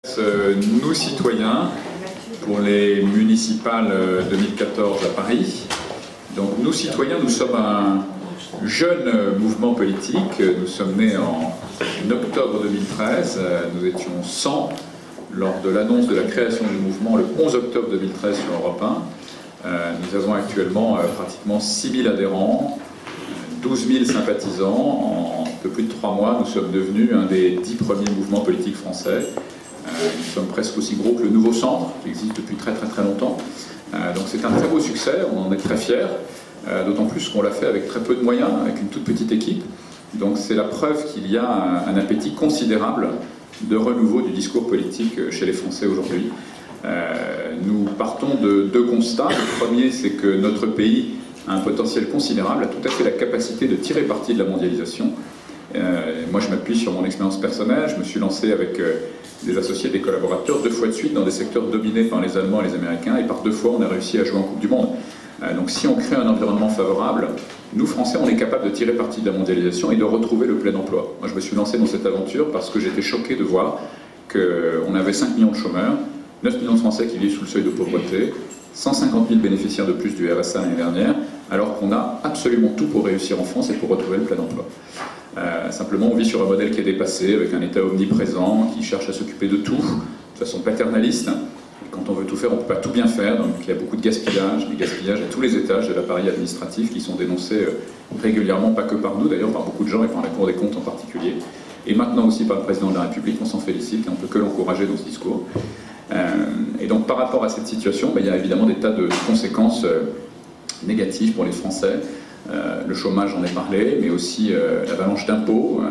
Nous citoyens pour les municipales 2014 à Paris. Donc nous citoyens, nous sommes un jeune mouvement politique. Nous sommes nés en octobre 2013. Nous étions 100 lors de l'annonce de la création du mouvement le 11 octobre 2013 sur Europe 1. Nous avons actuellement pratiquement 6 000 adhérents, 12 000 sympathisants. En un peu plus de 3 mois, nous sommes devenus un des 10 premiers mouvements politiques français. Nous sommes presque aussi gros que le Nouveau Centre, qui existe depuis très longtemps. Donc c'est un très beau succès, on en est très fiers, d'autant plus qu'on l'a fait avec très peu de moyens, avec une toute petite équipe. Donc c'est la preuve qu'il y a un appétit considérable de renouveau du discours politique chez les Français aujourd'hui. Nous partons de 2 constats. Le premier, c'est que notre pays a un potentiel considérable, a tout à fait la capacité de tirer parti de la mondialisation. Moi, je m'appuie sur mon expérience personnelle. Je me suis lancé avec des associés, des collaborateurs, 2 fois de suite dans des secteurs dominés par les Allemands et les Américains, et par 2 fois, on a réussi à jouer en Coupe du Monde. Donc si on crée un environnement favorable, nous, Français, on est capable de tirer parti de la mondialisation et de retrouver le plein emploi. Moi, je me suis lancé dans cette aventure parce que j'étais choqué de voir qu'on avait 5 millions de chômeurs, 9 millions de Français qui vivent sous le seuil de pauvreté, 150 000 bénéficiaires de plus du RSA l'année dernière, alors qu'on a absolument tout pour réussir en France et pour retrouver le plein emploi. Simplement, on vit sur un modèle qui est dépassé, avec un État omniprésent, qui cherche à s'occuper de tout, de façon paternaliste. Et quand on veut tout faire, on ne peut pas tout bien faire, donc il y a beaucoup de gaspillage, des gaspillages à tous les étages de l'appareil administratif qui sont dénoncés régulièrement, pas que par nous d'ailleurs, par beaucoup de gens et par la Cour des comptes en particulier. Et maintenant aussi par le Président de la République, on s'en félicite et on ne peut que l'encourager dans ce discours. Et donc par rapport à cette situation, il y a évidemment des tas de conséquences négatives pour les Français. Le chômage, j'en ai parlé, mais aussi l'avalanche d'impôts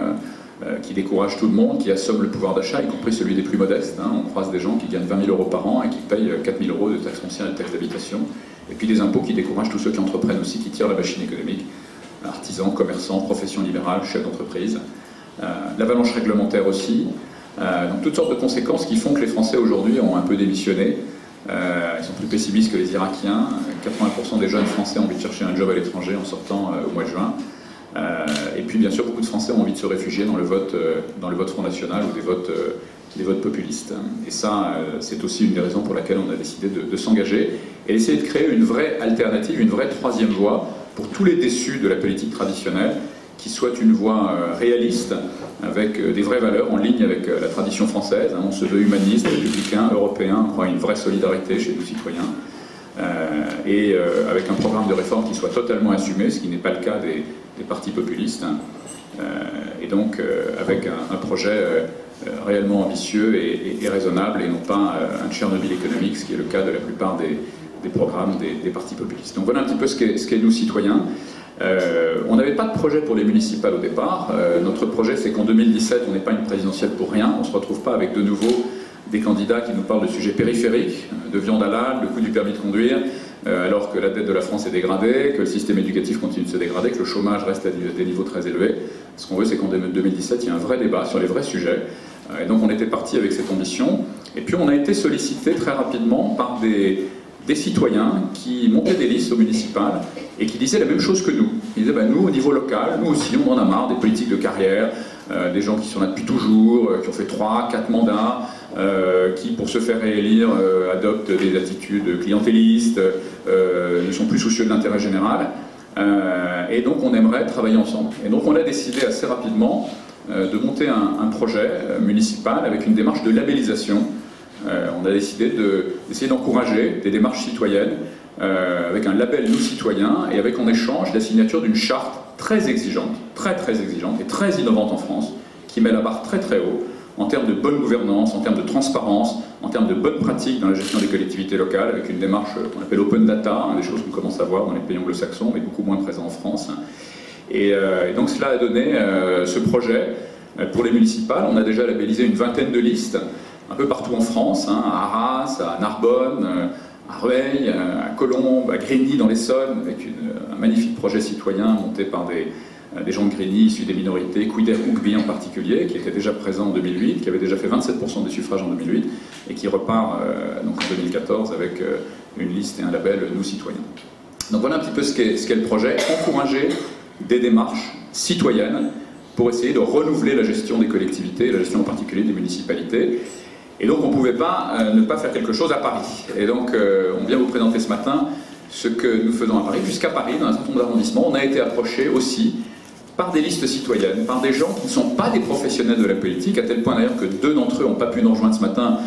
qui décourage tout le monde, qui assomme le pouvoir d'achat, y compris celui des plus modestes. On croise des gens qui gagnent 20 000 € par an et qui payent 4 000 € de taxes foncières et de taxes d'habitation. Et puis des impôts qui découragent tous ceux qui entreprennent aussi, qui tirent la machine économique. Artisans, commerçants, professions libérales, chefs d'entreprise. L'avalanche réglementaire aussi. Donc toutes sortes de conséquences qui font que les Français aujourd'hui ont un peu démissionné. Ils sont plus pessimistes que les Irakiens. 80% des jeunes Français ont envie de chercher un job à l'étranger en sortant au mois de juin. Et puis bien sûr, beaucoup de Français ont envie de se réfugier dans le vote Front National ou des votes populistes. Et ça, c'est aussi une des raisons pour laquelle on a décidé de s'engager et d'essayer de créer une vraie alternative, une vraie 3e voie pour tous les déçus de la politique traditionnelle, qui soit une voie réaliste, avec des vraies valeurs en ligne avec la tradition française. On se veut humaniste, républicain, européen, on croit à une vraie solidarité chez nous citoyens, et avec un programme de réforme qui soit totalement assumé, ce qui n'est pas le cas des partis populistes, et donc avec un projet réellement ambitieux et raisonnable, et non pas un Tchernobyl économique, ce qui est le cas de la plupart des programmes des partis populistes. Donc voilà un petit peu ce qu'est nous citoyens. On n'avait pas de projet pour les municipales au départ. Notre projet, c'est qu'en 2017, on n'est pas une présidentielle pour rien. On ne se retrouve pas avec de nouveau des candidats qui nous parlent de sujets périphériques, de viande halal, le coût du permis de conduire, alors que la dette de la France est dégradée, que le système éducatif continue de se dégrader, que le chômage reste à des niveaux très élevés. Ce qu'on veut, c'est qu'en 2017, il y ait un vrai débat sur les vrais sujets. Et donc on était parti avec cette ambition. Et puis on a été sollicité très rapidement par des citoyens qui montaient des listes au municipal et qui disaient la même chose que nous. Ils disaient, nous, au niveau local, nous aussi, on en a marre des politiques de carrière, des gens qui sont là depuis toujours, qui ont fait 3, 4 mandats, qui, pour se faire réélire, adoptent des attitudes clientélistes, ne sont plus soucieux de l'intérêt général. Et donc, on aimerait travailler ensemble. Et donc, on a décidé assez rapidement de monter un projet municipal avec une démarche de labellisation. On a décidé d'essayer d'encourager des démarches citoyennes avec un label Nous Citoyens et avec en échange la signature d'une charte très exigeante, très exigeante et très innovante en France, qui met la barre très haut en termes de bonne gouvernance, en termes de transparence, en termes de bonnes pratiques dans la gestion des collectivités locales, avec une démarche qu'on appelle open data, des choses qu'on commence à voir dans les pays anglo-saxons, mais beaucoup moins présents en France. Et donc cela a donné ce projet pour les municipales. On a déjà labellisé une vingtaine de listes, un peu partout en France, à Arras, à Narbonne, à Rueil, à Colombes, à Grigny dans l'Essonne, avec un magnifique projet citoyen monté par des gens de Grigny issus des minorités, Couder-Ougby en particulier, qui était déjà présent en 2008, qui avait déjà fait 27% des suffrages en 2008, et qui repart donc en 2014 avec une liste et un label Nous Citoyens. Donc voilà un petit peu ce qu'est le projet, encourager des démarches citoyennes pour essayer de renouveler la gestion des collectivités, la gestion en particulier des municipalités, Et donc on ne pouvait pas ne pas faire quelque chose à Paris. Et donc on vient vous présenter ce matin ce que nous faisons à Paris. Jusqu'à Paris, dans un certain nombre d'arrondissements, on a été approché aussi par des listes citoyennes, par des gens qui ne sont pas des professionnels de la politique, à tel point d'ailleurs que 2 d'entre eux n'ont pas pu nous rejoindre ce matin,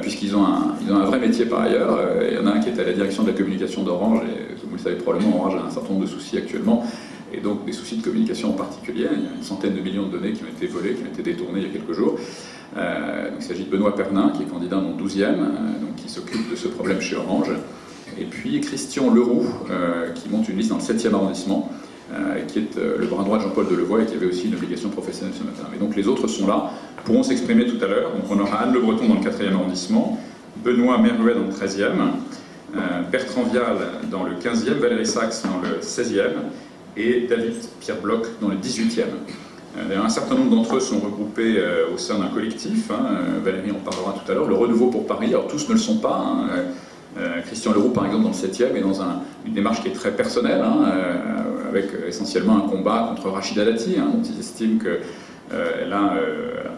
puisqu'ils ont un vrai métier par ailleurs. Il y en a un qui est à la direction de la communication d'Orange, et comme vous le savez probablement, Orange a un certain nombre de soucis actuellement, et donc des soucis de communication en particulier. Il y a une centaine de millions de données qui ont été volées, qui ont été détournées il y a quelques jours. Donc il s'agit de Benoît Pernin, qui est candidat dans le 12e, donc qui s'occupe de ce problème chez Orange. Et puis Christian Leroux, qui monte une liste dans le 7e arrondissement, qui est le bras droit de Jean-Paul Delevoye et qui avait aussi une obligation professionnelle ce matin. Mais donc les autres sont là, pourront s'exprimer tout à l'heure. Donc on aura Anne Le Breton dans le 4e arrondissement, Benoît Meruet dans le 13e, Bertrand Vial dans le 15e, Valérie Sachs dans le 16e et David Pierre Bloch dans le 18e. Un certain nombre d'entre eux sont regroupés au sein d'un collectif, Valérie en parlera tout à l'heure, le Renouveau pour Paris. Alors tous ne le sont pas, Christian Leroux par exemple dans le 7e est dans une démarche qui est très personnelle, avec essentiellement un combat contre Rachida Dati, dont ils estiment qu'elle n'a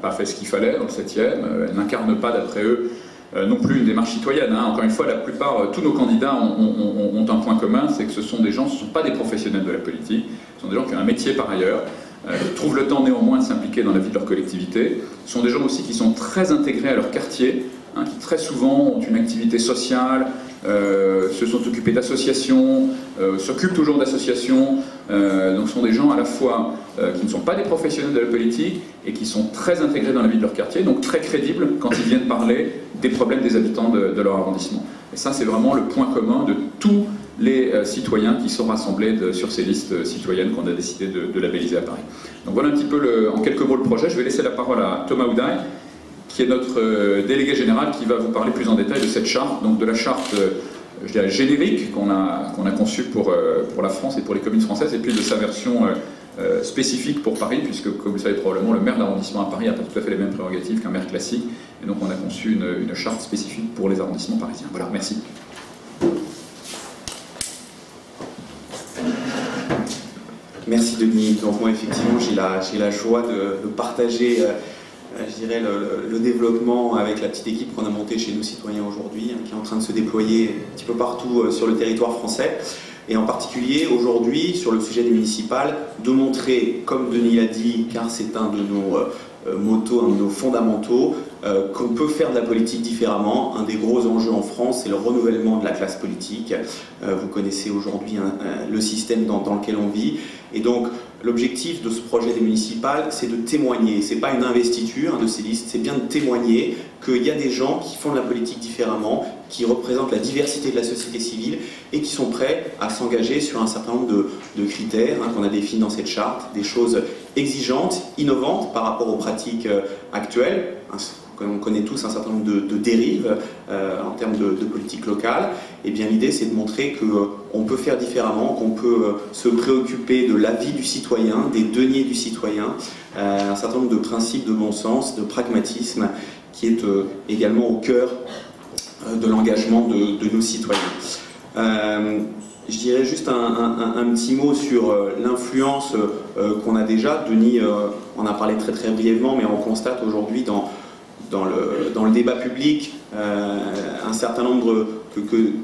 pas fait ce qu'il fallait dans le 7e, elle n'incarne pas d'après eux non plus une démarche citoyenne. Encore une fois, la plupart, tous nos candidats ont un point commun, c'est que ce sont des gens, ce ne sont pas des professionnels de la politique, ce sont des gens qui ont un métier par ailleurs, qui trouvent le temps néanmoins de s'impliquer dans la vie de leur collectivité. Ce sont des gens aussi qui sont très intégrés à leur quartier, qui très souvent ont une activité sociale, se sont occupés d'associations, s'occupent toujours d'associations. Donc ce sont des gens à la fois qui ne sont pas des professionnels de la politique et qui sont très intégrés dans la vie de leur quartier, donc très crédibles quand ils viennent parler des problèmes des habitants de leur arrondissement. Et ça, c'est vraiment le point commun de tous les citoyens qui sont rassemblés sur ces listes citoyennes qu'on a décidé de labelliser à Paris. Donc voilà un petit peu en quelques mots le projet. Je vais laisser la parole à Thomas Oudaille, qui est notre délégué général, qui va vous parler plus en détail de cette charte, donc de la charte je dirais générique qu'on a conçue pour la France et pour les communes françaises, et puis de sa version spécifique pour Paris, puisque comme vous le savez probablement, le maire d'arrondissement à Paris n'a pas tout à fait les mêmes prérogatives qu'un maire classique, et donc on a conçu une charte spécifique pour les arrondissements parisiens. Voilà, merci. Merci Denis. Donc moi effectivement j'ai la joie de partager je dirais le développement avec la petite équipe qu'on a montée chez nous citoyens aujourd'hui, qui est en train de se déployer un petit peu partout sur le territoire français. Et en particulier aujourd'hui sur le sujet des municipales, de montrer, comme Denis l'a dit, car c'est un de nos mottos, un de nos fondamentaux, qu'on peut faire de la politique différemment. Un des gros enjeux en France, c'est le renouvellement de la classe politique. Vous connaissez aujourd'hui le système dans lequel on vit. Et donc, l'objectif de ce projet des municipales, c'est de témoigner. Ce n'est pas une investiture de ces listes, c'est bien de témoigner qu'il y a des gens qui font de la politique différemment, qui représentent la diversité de la société civile et qui sont prêts à s'engager sur un certain nombre de critères qu'on a définis dans cette charte, des choses exigeantes, innovantes par rapport aux pratiques actuelles. On connaît tous un certain nombre de dérives en termes de politique locale. Et bien l'idée, c'est de montrer qu'on peut faire différemment, qu'on peut se préoccuper de la vie du citoyen, des deniers du citoyen, un certain nombre de principes de bon sens, de pragmatisme, qui est également au cœur de l'engagement de nos citoyens. Je dirais juste un petit mot sur l'influence qu'on a déjà. Denis en a parlé très très brièvement, mais on constate aujourd'hui dans le débat public un certain nombre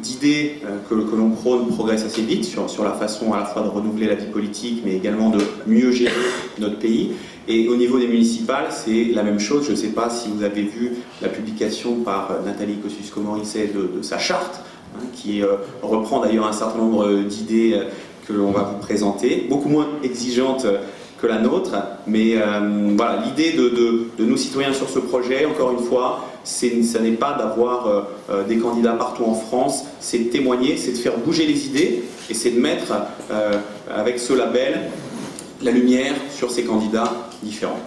d'idées que l'on prône progressent assez vite sur la façon à la fois de renouveler la vie politique, mais également de mieux gérer notre pays. Et au niveau des municipales, c'est la même chose. Je ne sais pas si vous avez vu la publication par Nathalie Kosciusko-Morizet de sa charte, qui reprend d'ailleurs un certain nombre d'idées que l'on va vous présenter, beaucoup moins exigeantes que la nôtre, mais voilà, l'idée de nos citoyens sur ce projet, encore une fois, ça n'est pas d'avoir des candidats partout en France, c'est de témoigner, c'est de faire bouger les idées, et c'est de mettre avec ce label la lumière sur ces candidats différents.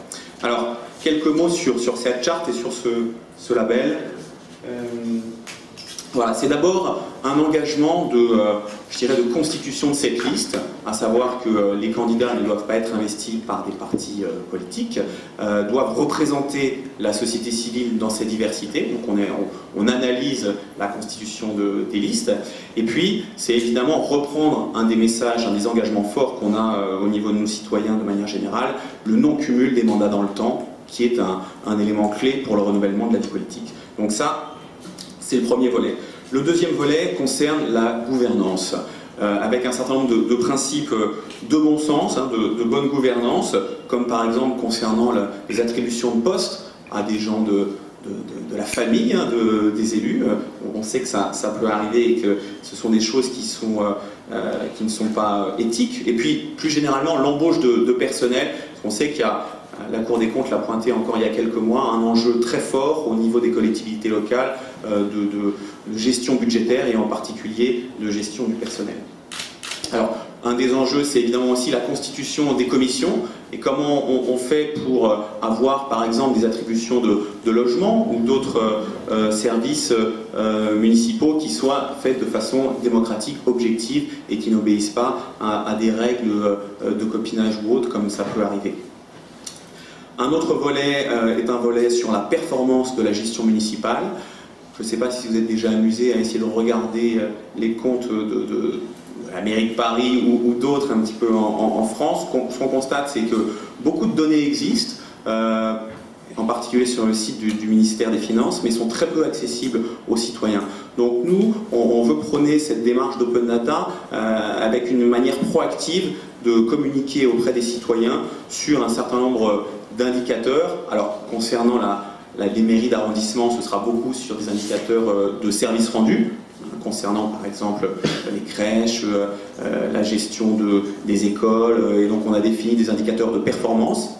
Alors, quelques mots sur cette charte et sur ce label. Voilà, c'est d'abord un engagement je dirais, de constitution de cette liste, à savoir que les candidats ne doivent pas être investis par des partis politiques, doivent représenter la société civile dans ses diversités. Donc on analyse la constitution des listes. Et puis, c'est évidemment reprendre un des messages, un des engagements forts qu'on a au niveau de nos citoyens de manière générale, le non-cumul des mandats dans le temps. qui est un élément clé pour le renouvellement de la vie politique. Donc ça, c'est le premier volet. Le deuxième volet concerne la gouvernance, avec un certain nombre de principes de bon sens, de bonne gouvernance, comme par exemple concernant les attributions de postes à des gens de la famille des élus. On sait que ça peut arriver et que ce sont des choses qui ne sont pas éthiques. Et puis, plus généralement, l'embauche de personnel. On sait qu'il y a, la Cour des comptes l'a pointé encore il y a quelques mois, un enjeu très fort au niveau des collectivités locales de gestion budgétaire et en particulier de gestion du personnel. Alors, un des enjeux, c'est évidemment aussi la constitution des commissions et comment on fait pour avoir, par exemple, des attributions de logement ou d'autres services municipaux qui soient faits de façon démocratique, objective et qui n'obéissent pas à des règles de copinage ou autres, comme ça peut arriver. Un autre volet est un volet sur la performance de la gestion municipale. Je ne sais pas si vous êtes déjà amusé à essayer de regarder les comptes de la mairie de Paris ou d'autres un petit peu en France. Ce qu'on constate, c'est que beaucoup de données existent, en particulier sur le site du ministère des Finances, mais sont très peu accessibles aux citoyens. Donc nous, on veut prôner cette démarche d'open data avec une manière proactive de communiquer auprès des citoyens sur un certain nombre d'indicateurs. Alors, concernant les mairies d'arrondissement, ce sera beaucoup sur des indicateurs de services rendus, concernant par exemple les crèches, la gestion des écoles, et donc on a défini des indicateurs de performance.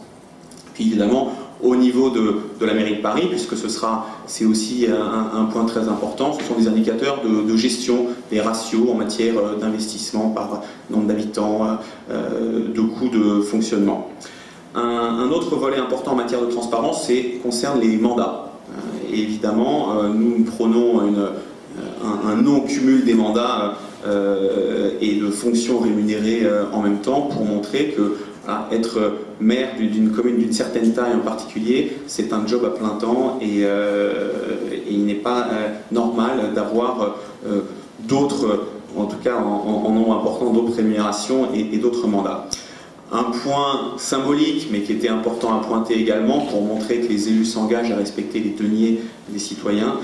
Puis évidemment, au niveau de la mairie de Paris, puisque c'est aussi un point très important, ce sont des indicateurs de gestion des ratios en matière d'investissement par nombre d'habitants, de coûts de fonctionnement. Un autre volet important en matière de transparence concerne les mandats. Et évidemment, nous prônons un non-cumul des mandats et de fonctions rémunérées en même temps pour montrer que être maire d'une commune d'une certaine taille en particulier, c'est un job à plein temps et il n'est pas normal d'avoir d'autres, en tout cas en nombre important, d'autres rémunérations et d'autres mandats. Un point symbolique, mais qui était important à pointer également pour montrer que les élus s'engagent à respecter les deniers des citoyens,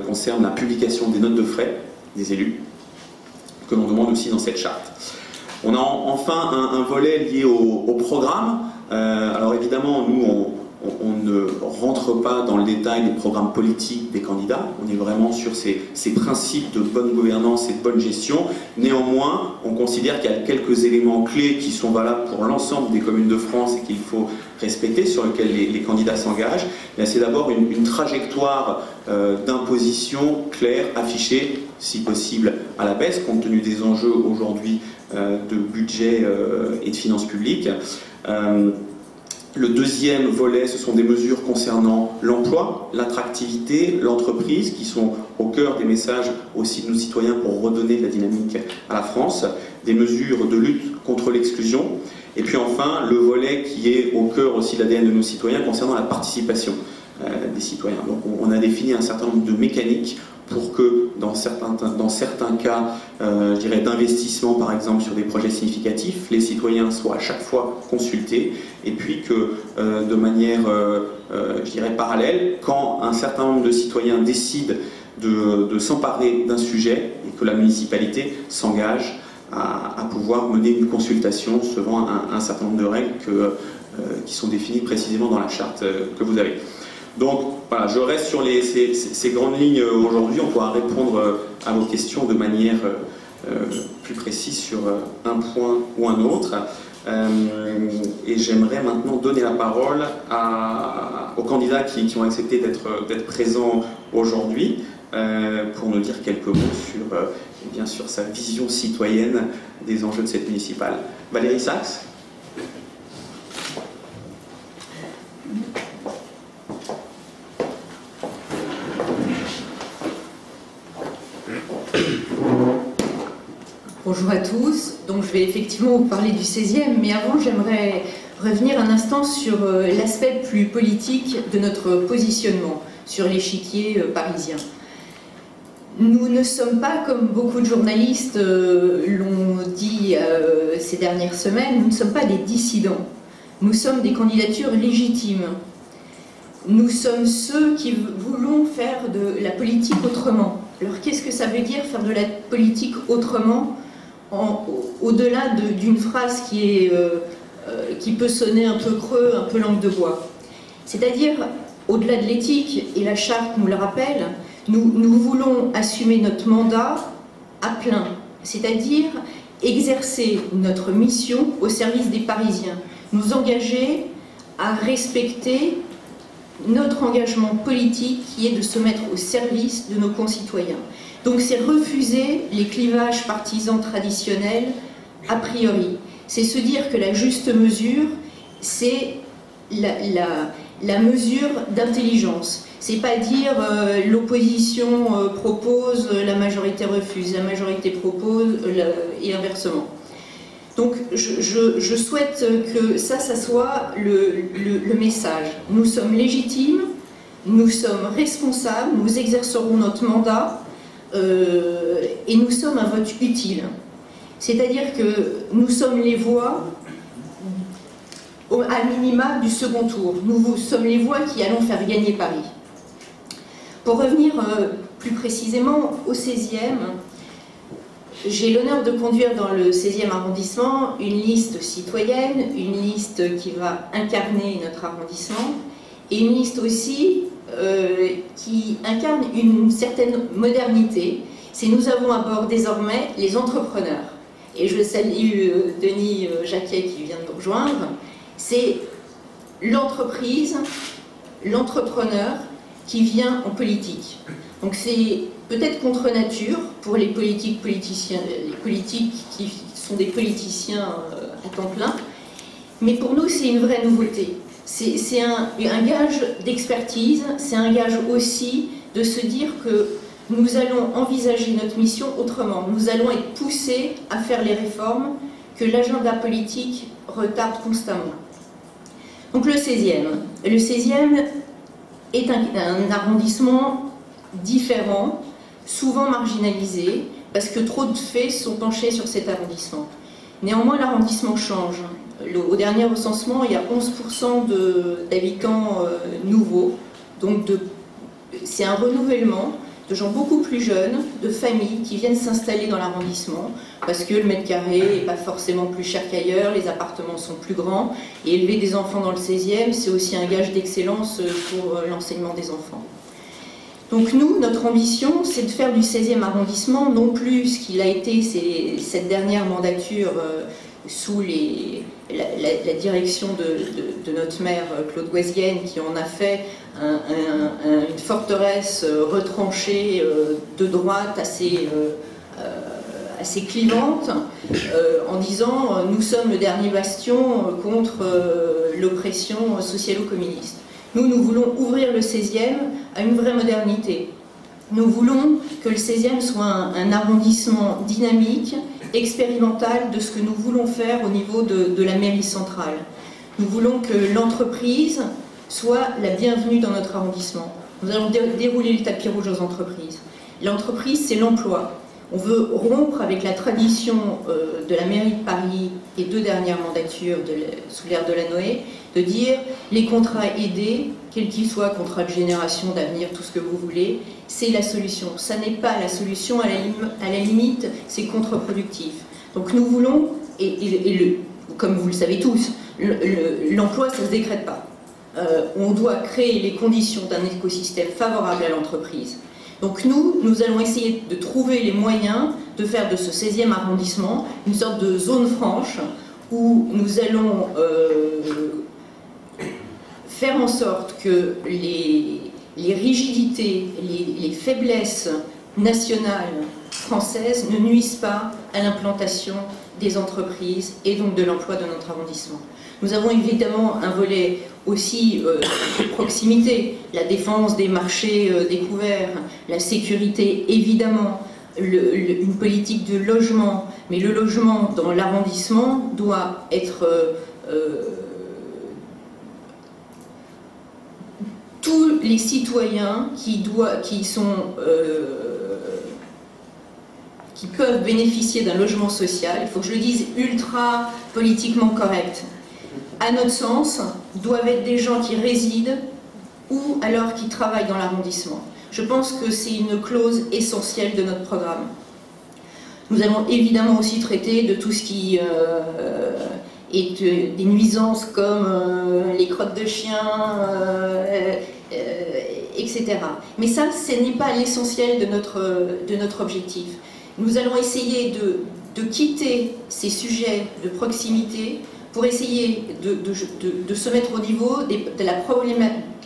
concerne la publication des notes de frais des élus, que l'on demande aussi dans cette charte. On a enfin un volet lié au programme. Alors évidemment, nous, on ne rentre pas dans le détail des programmes politiques des candidats. On est vraiment sur ces principes de bonne gouvernance et de bonne gestion. Néanmoins, on considère qu'il y a quelques éléments clés qui sont valables pour l'ensemble des communes de France et qu'il faut respecter, sur lesquels les candidats s'engagent. C'est d'abord une trajectoire d'imposition claire, affichée, si possible à la baisse, compte tenu des enjeux aujourd'hui de budget et de finances publiques. Le deuxième volet, ce sont des mesures concernant l'emploi, l'attractivité, l'entreprise, qui sont au cœur des messages aussi de nos citoyens pour redonner de la dynamique à la France, des mesures de lutte contre l'exclusion, et puis enfin le volet qui est au cœur aussi de l'ADN de nos citoyens concernant la participation des citoyens. Donc on a défini un certain nombre de mécaniques pour que dans certains cas, je dirais d'investissement par exemple sur des projets significatifs, les citoyens soient à chaque fois consultés, et puis que de manière, je dirais parallèle, quand un certain nombre de citoyens décident de s'emparer d'un sujet et que la municipalité s'engage à pouvoir mener une consultation selon un certain nombre de règles qui sont définies précisément dans la charte que vous avez. Donc voilà, je reste sur ces grandes lignes aujourd'hui. On pourra répondre à vos questions de manière plus précise sur un point ou un autre. Et j'aimerais maintenant donner la parole aux candidats qui ont accepté d'être présents aujourd'hui pour nous dire quelques mots sur sa vision citoyenne des enjeux de cette municipale. Valérie Sachs. Bonjour à tous. Donc je vais effectivement vous parler du 16e, mais avant j'aimerais revenir un instant sur l'aspect plus politique de notre positionnement sur l'échiquier parisien. Nous ne sommes pas, comme beaucoup de journalistes l'ont dit ces dernières semaines, nous ne sommes pas des dissidents. Nous sommes des candidatures légitimes. nous sommes ceux qui voulons faire de la politique autrement. Alors qu'est-ce que ça veut dire faire de la politique autrement, au-delà d'une phrase qui peut sonner un peu creux, un peu langue de bois? C'est-à-dire, au-delà de l'éthique, et la charte nous le rappelle, nous voulons assumer notre mandat à plein, c'est-à-dire exercer notre mission au service des Parisiens, nous engager à respecter notre engagement politique qui est de se mettre au service de nos concitoyens. Donc c'est refuser les clivages partisans traditionnels a priori. C'est se dire que la juste mesure, c'est la mesure d'intelligence. C'est pas dire l'opposition propose, la majorité refuse, la majorité propose et inversement. Donc je souhaite que ça soit le message. Nous sommes légitimes, nous sommes responsables, nous exercerons notre mandat et nous sommes un vote utile. C'est-à-dire que nous sommes les voix à minima du second tour. Nous sommes les voix qui allons faire gagner Paris. Pour revenir plus précisément au 16e, j'ai l'honneur de conduire dans le 16e arrondissement une liste citoyenne, une liste qui va incarner notre arrondissement, et une liste aussi qui incarne une certaine modernité. C'est nous avons à bord désormais les entrepreneurs. Et je salue Denis Jacquet qui vient de nous rejoindre. C'est l'entreprise, l'entrepreneur qui vient en politique. Donc c'est peut-être contre nature pour les politiques qui sont des politiciens à temps plein, mais pour nous c'est une vraie nouveauté. C'est un gage d'expertise, c'est un gage aussi de se dire que nous allons envisager notre mission autrement. Nous allons être poussés à faire les réformes que l'agenda politique retarde constamment. Donc le 16e. Le 16e est un arrondissement différent, souvent marginalisé, parce que trop de faits sont penchés sur cet arrondissement. Néanmoins, l'arrondissement change. Au dernier recensement, il y a 11% d'habitants nouveaux. Donc c'est un renouvellement de gens beaucoup plus jeunes, de familles qui viennent s'installer dans l'arrondissement, parce que le mètre carré n'est pas forcément plus cher qu'ailleurs, les appartements sont plus grands, et élever des enfants dans le 16e, c'est aussi un gage d'excellence pour l'enseignement des enfants. Donc nous, notre ambition, c'est de faire du 16e arrondissement, non plus ce qu'il a été cette dernière mandature sous la direction de notre maire Claude Goisienne, qui en a fait une forteresse retranchée de droite assez clivante, en disant nous sommes le dernier bastion contre l'oppression socialo-communiste. Nous voulons ouvrir le 16e à une vraie modernité. Nous voulons que le 16e soit un arrondissement dynamique, expérimental de ce que nous voulons faire au niveau de la mairie centrale. Nous voulons que l'entreprise soit la bienvenue dans notre arrondissement. Nous allons dérouler le tapis rouge aux entreprises. L'entreprise, c'est l'emploi. On veut rompre avec la tradition de la mairie de Paris et 2 dernières mandatures sous l'ère de la Noé, de dire les contrats aidés, quels qu'ils soient, contrats de génération, d'avenir, tout ce que vous voulez, c'est la solution. Ça n'est pas la solution, à la limite, c'est contre-productif. Donc nous voulons, comme vous le savez tous, l'emploi, ça ne se décrète pas. On doit créer les conditions d'un écosystème favorable à l'entreprise. Donc nous allons essayer de trouver les moyens de faire de ce 16e arrondissement une sorte de zone franche où nous allons faire en sorte que les rigidités, les faiblesses nationales françaises ne nuisent pas à l'implantation des entreprises et donc de l'emploi de notre arrondissement. Nous avons évidemment un volet aussi de proximité, la défense des marchés découverts, la sécurité évidemment, une politique de logement, mais le logement dans l'arrondissement doit être tous les citoyens qui peuvent bénéficier d'un logement social, il faut que je le dise ultra politiquement correct, à notre sens, doivent être des gens qui résident ou alors qui travaillent dans l'arrondissement. Je pense que c'est une clause essentielle de notre programme. Nous allons évidemment aussi traiter de tout ce qui est des nuisances comme les crottes de chiens, etc. Mais ça, ce n'est pas l'essentiel de notre objectif. Nous allons essayer de quitter ces sujets de proximité pour essayer de se mettre au niveau de la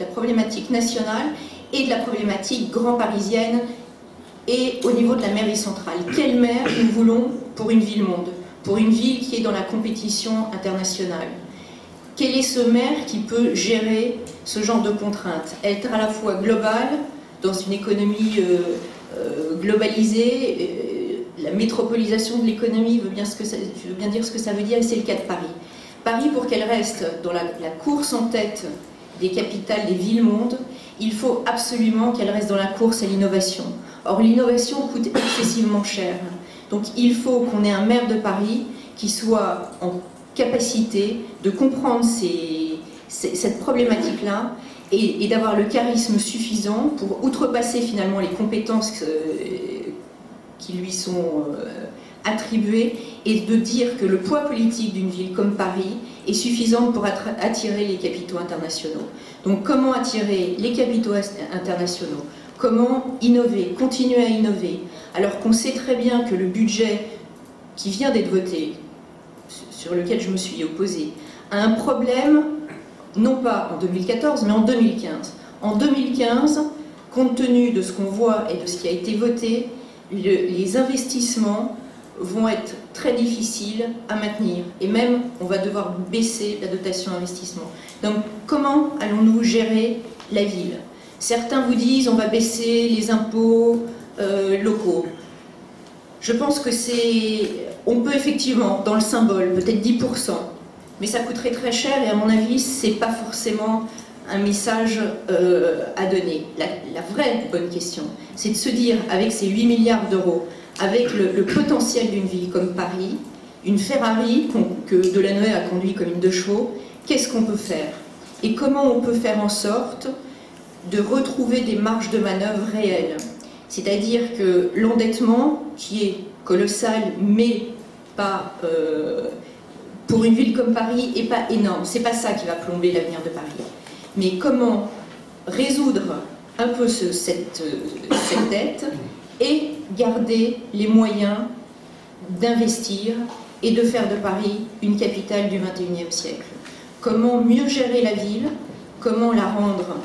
problématique nationale et de la problématique grand parisienne et au niveau de la mairie centrale. Quelle maire nous voulons pour une ville-monde, pour une ville qui est dans la compétition internationale? Quel est ce maire qui peut gérer ce genre de contraintes? Être à la fois global, dans une économie globalisée, la métropolisation de l'économie veut bien dire ce que ça veut dire, et c'est le cas de Paris. Paris, pour qu'elle reste dans la course en tête des capitales des villes-mondes, il faut absolument qu'elle reste dans la course à l'innovation. Or, l'innovation coûte excessivement cher. Donc, il faut qu'on ait un maire de Paris qui soit en capacité de comprendre cette problématique-là et d'avoir le charisme suffisant pour outrepasser finalement les compétences qui lui sont attribuées et de dire que le poids politique d'une ville comme Paris est suffisant pour attirer les capitaux internationaux. Donc comment attirer les capitaux internationaux? Comment innover, continuer à innover, alors qu'on sait très bien que le budget qui vient d'être voté, sur lequel je me suis opposée, a un problème, non pas en 2014, mais en 2015. En 2015, compte tenu de ce qu'on voit et de ce qui a été voté, les investissements vont être très difficiles à maintenir. Et même, on va devoir baisser la dotation investissement. Donc, comment allons-nous gérer la ville? Certains vous disent, on va baisser les impôts locaux. Je pense que on peut effectivement, dans le symbole, peut-être 10%, mais ça coûterait très cher et à mon avis, c'est pas forcément un message à donner. La vraie bonne question, c'est de se dire, avec ces 8 milliards d'euros, avec le potentiel d'une ville comme Paris, une Ferrari que Delanoë a conduit comme une 2 chevaux, qu'est-ce qu'on peut faire? Et comment on peut faire en sorte de retrouver des marges de manœuvre réelles? C'est-à-dire que l'endettement, qui est colossal, mais pas, pour une ville comme Paris, n'est pas énorme. C'est pas ça qui va plomber l'avenir de Paris. Mais comment résoudre un peu cette dette et garder les moyens d'investir et de faire de Paris une capitale du XXIe siècle? Comment mieux gérer la ville? Comment la rendre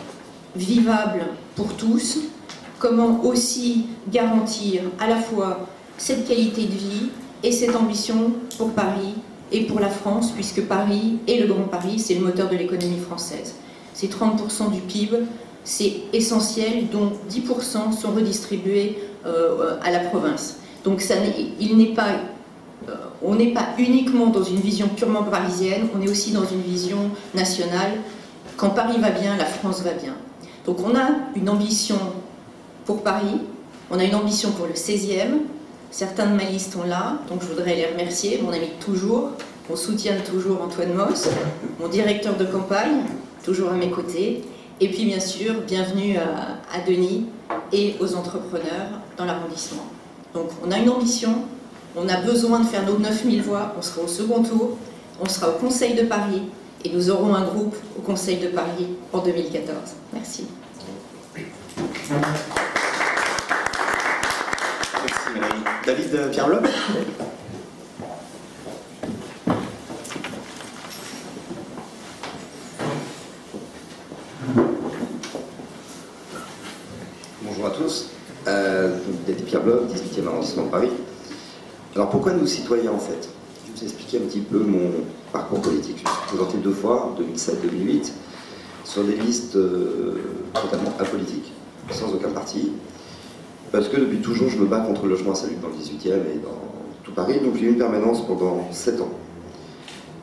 vivable pour tous? Comment aussi garantir à la fois cette qualité de vie et cette ambition pour Paris et pour la France, puisque Paris et le Grand Paris, c'est le moteur de l'économie française. C'est 30% du PIB, c'est essentiel, dont 10% sont redistribués à la province. Donc on n'est pas uniquement dans une vision purement parisienne, on est aussi dans une vision nationale. Quand Paris va bien, la France va bien. Donc on a une ambition pour Paris, on a une ambition pour le 16e, certains de ma liste sont là, donc je voudrais les remercier, mon ami toujours, on soutient toujours Antoine Moss, mon directeur de campagne, toujours à mes côtés, et puis bien sûr, bienvenue à Denis et aux entrepreneurs dans l'arrondissement. Donc on a une ambition, on a besoin de faire nos 9000 voix, on sera au second tour, on sera au Conseil de Paris, et nous aurons un groupe au Conseil de Paris en 2014. Merci. Merci Mélanie. David Pierre-Bleu. Bonjour à tous. David Pierre-Bleu, 18e arrondissement de Paris. Alors pourquoi nous citoyens en fait? Je vais vous expliquer un petit peu mon parcours politique. Je me suis présenté 2 fois, en 2007-2008, sur des listes totalement apolitiques, sans aucun parti. Parce que depuis toujours, je me bats contre le logement insalubre dans le 18e et dans tout Paris. Donc j'ai eu une permanence pendant 7 ans,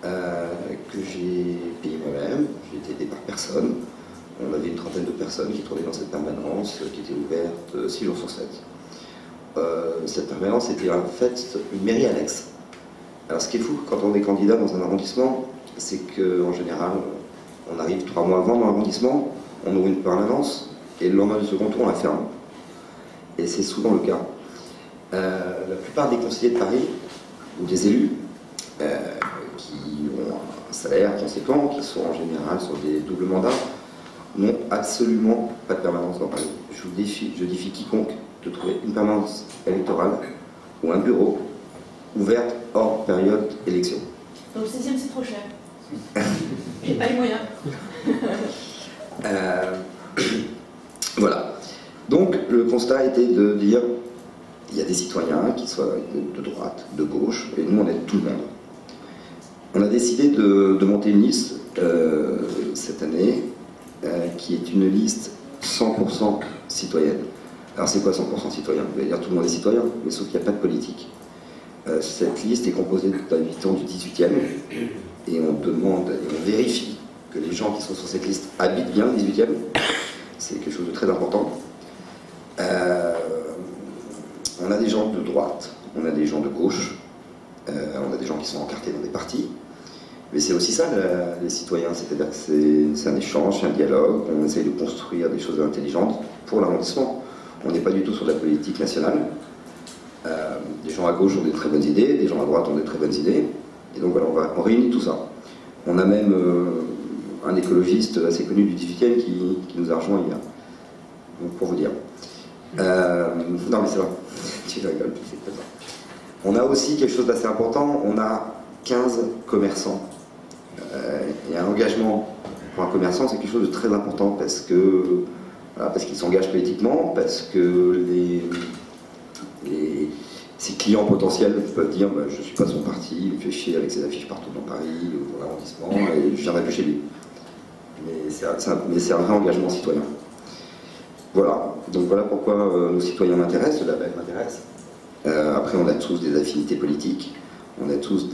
que j'ai payé moi-même. J'ai été aidé par personne. On avait une trentaine de personnes qui tournaient dans cette permanence, qui était ouverte 6 jours sur 7. Cette permanence était en fait une mairie annexe. Alors ce qui est fou quand on est candidat dans un arrondissement, c'est qu'en général, on arrive 3 mois avant dans l'arrondissement, on ouvre une permanence, et le lendemain du second tour, on la ferme. Et c'est souvent le cas. La plupart des conseillers de Paris, ou des élus, qui ont un salaire conséquent, qui sont en général sur des doubles mandats, n'ont absolument pas de permanence dans Paris. Je défie quiconque de trouver une permanence électorale ou un bureau ouverte hors période élection. Donc le 16e, c'est trop cher. J'ai pas les moyens. Voilà. Donc le constat était de dire il y a des citoyens qui soient de droite, de gauche, et nous on est tout le monde. On a décidé de monter une liste cette année qui est une liste 100% citoyenne. Alors c'est quoi 100% citoyen? Vous allez dire tout le monde est citoyen, mais sauf qu'il n'y a pas de politique. Cette liste est composée d'habitants du 18e et on demande et on vérifie que les gens qui sont sur cette liste habitent bien le 18e. C'est quelque chose de très important. On a des gens de droite, on a des gens de gauche, on a des gens qui sont encartés dans des partis. Mais c'est aussi ça, les citoyens, c'est-à-dire que c'est un échange, c'est un dialogue, on essaye de construire des choses intelligentes pour l'arrondissement. On n'est pas du tout sur la politique nationale. Des gens à gauche ont des très bonnes idées, des gens à droite ont des très bonnes idées. Et donc voilà, on réunit tout ça. On a même un écologiste assez connu du 18e qui nous a rejoint hier. Donc pour vous dire. Non mais c'est vrai, tu rigoles, c'est pas ça. On a aussi quelque chose d'assez important, on a 15 commerçants. Il y a un engagement pour un commerçant, c'est quelque chose de très important parce qu'il s'engage politiquement, parce que ses clients potentiels peuvent dire bah, je ne suis pas son parti, il me fait chier avec ses affiches partout dans Paris ou dans l'arrondissement et je ne viendrai plus chez lui. Mais c'est un vrai engagement citoyen. Voilà, donc voilà pourquoi nos citoyens m'intéressent, le label m'intéresse. Après on a tous des affinités politiques, on a tous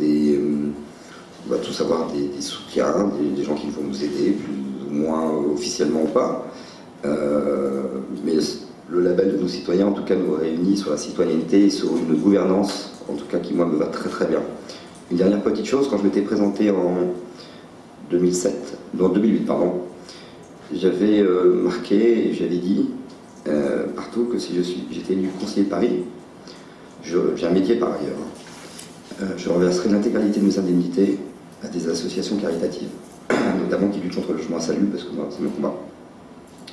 on va tous avoir des soutiens, des gens qui vont nous aider, plus ou moins officiellement ou pas. Mais le label de nos citoyens, en tout cas, nous réunit sur la citoyenneté et sur une gouvernance, en tout cas, qui, moi, me va très très bien. Une dernière petite chose, quand je m'étais présenté en 2008, pardon, j'avais marqué et j'avais dit partout que si j'étais élu conseiller de Paris, j'ai un métier par ailleurs, je reverserai l'intégralité de mes indemnités à des associations caritatives, notamment qui luttent contre le logement insalubre, parce que moi, c'est mon combat.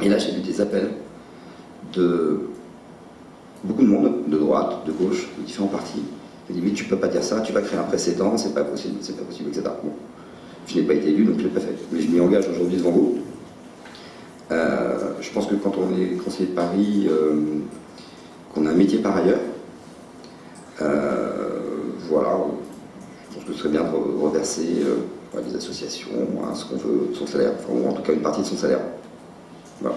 Et là, j'ai eu des appels de beaucoup de monde, de droite, de gauche, de différents partis. Ils m'ont dit, mais tu peux pas dire ça, tu vas créer un précédent, c'est pas possible, etc. Bon, je n'ai pas été élu, donc je l'ai pas fait. Mais je m'y engage aujourd'hui devant vous. Je pense que quand on est conseiller de Paris, qu'on a un métier par ailleurs, voilà, je pense que ce serait bien de reverser à des associations, à ce qu'on veut, son salaire, enfin, ou en tout cas une partie de son salaire. Voilà.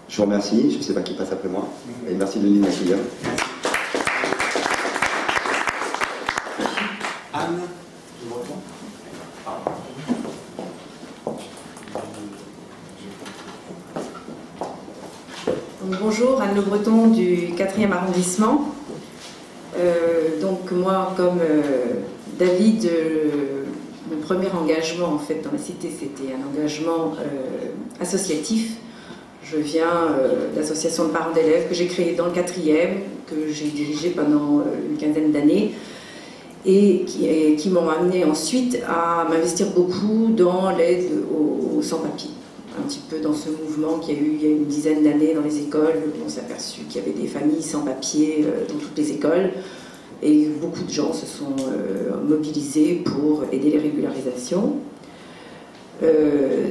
Je vous remercie, je ne sais pas qui passe après moi, et merci de venir m'accueillir. Anne, je vous reprends. Bonjour, Anne Le Breton du 4e arrondissement. Donc moi, comme David, mon premier engagement en fait dans la cité, c'était un engagement associatif. Je viens d'association de parents d'élèves que j'ai créée dans le 4e, que j'ai dirigée pendant une quinzaine d'années et qui m'ont amené ensuite à m'investir beaucoup dans l'aide aux sans-papiers. Un petit peu dans ce mouvement qu'il y a eu il y a une dizaine d'années dans les écoles. On s'est aperçu qu'il y avait des familles sans papier dans toutes les écoles et beaucoup de gens se sont mobilisés pour aider les régularisations.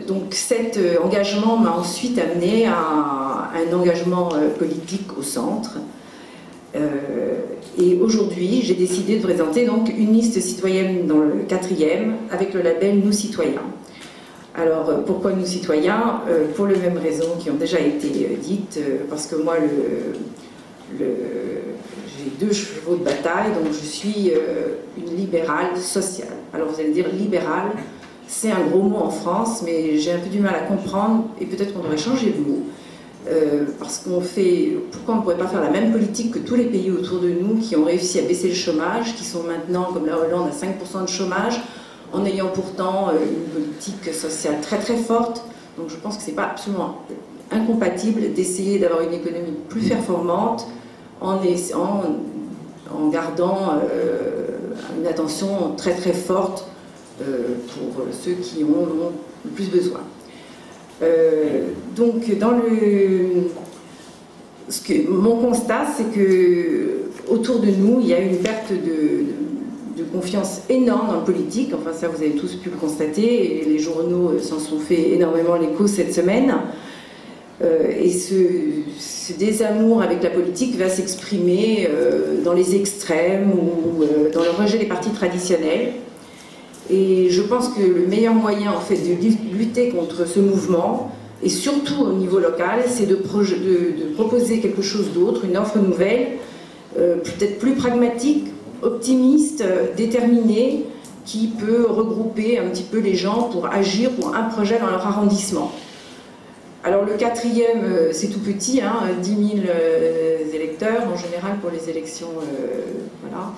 Donc cet engagement m'a ensuite amené à un engagement politique au centre. Et aujourd'hui, j'ai décidé de présenter donc une liste citoyenne dans le 4e avec le label Nous Citoyens. Alors, pourquoi Nous Citoyens? Pour les mêmes raisons qui ont déjà été dites, parce que moi, j'ai 2 chevaux de bataille, donc je suis une libérale sociale. Alors vous allez dire libérale, c'est un gros mot en France, mais j'ai un peu du mal à comprendre, et peut-être qu'on devrait changer le mot. Parce pourquoi on ne pourrait pas faire la même politique que tous les pays autour de nous qui ont réussi à baisser le chômage, qui sont maintenant, comme la Hollande, à 5% de chômage? en ayant pourtant une politique sociale très très forte. Donc je pense que ce n'est pas absolument incompatible d'essayer d'avoir une économie plus performante en gardant une attention très très forte pour ceux qui en ont le plus besoin. Donc mon constat, c'est que autour de nous, il y a une perte de confiance énorme dans le politique. Enfin, ça, vous avez tous pu le constater, et les journaux s'en sont fait énormément l'écho cette semaine. Et ce désamour avec la politique va s'exprimer dans les extrêmes ou dans le rejet des partis traditionnels. Et je pense que le meilleur moyen, en fait, de lutter contre ce mouvement, et surtout au niveau local, c'est de proposer quelque chose d'autre, une offre nouvelle, peut-être plus pragmatique, optimiste, déterminée, qui peut regrouper un petit peu les gens pour agir pour un projet dans leur arrondissement. Alors le 4e, c'est tout petit, hein, 10 000 électeurs en général pour les élections, voilà.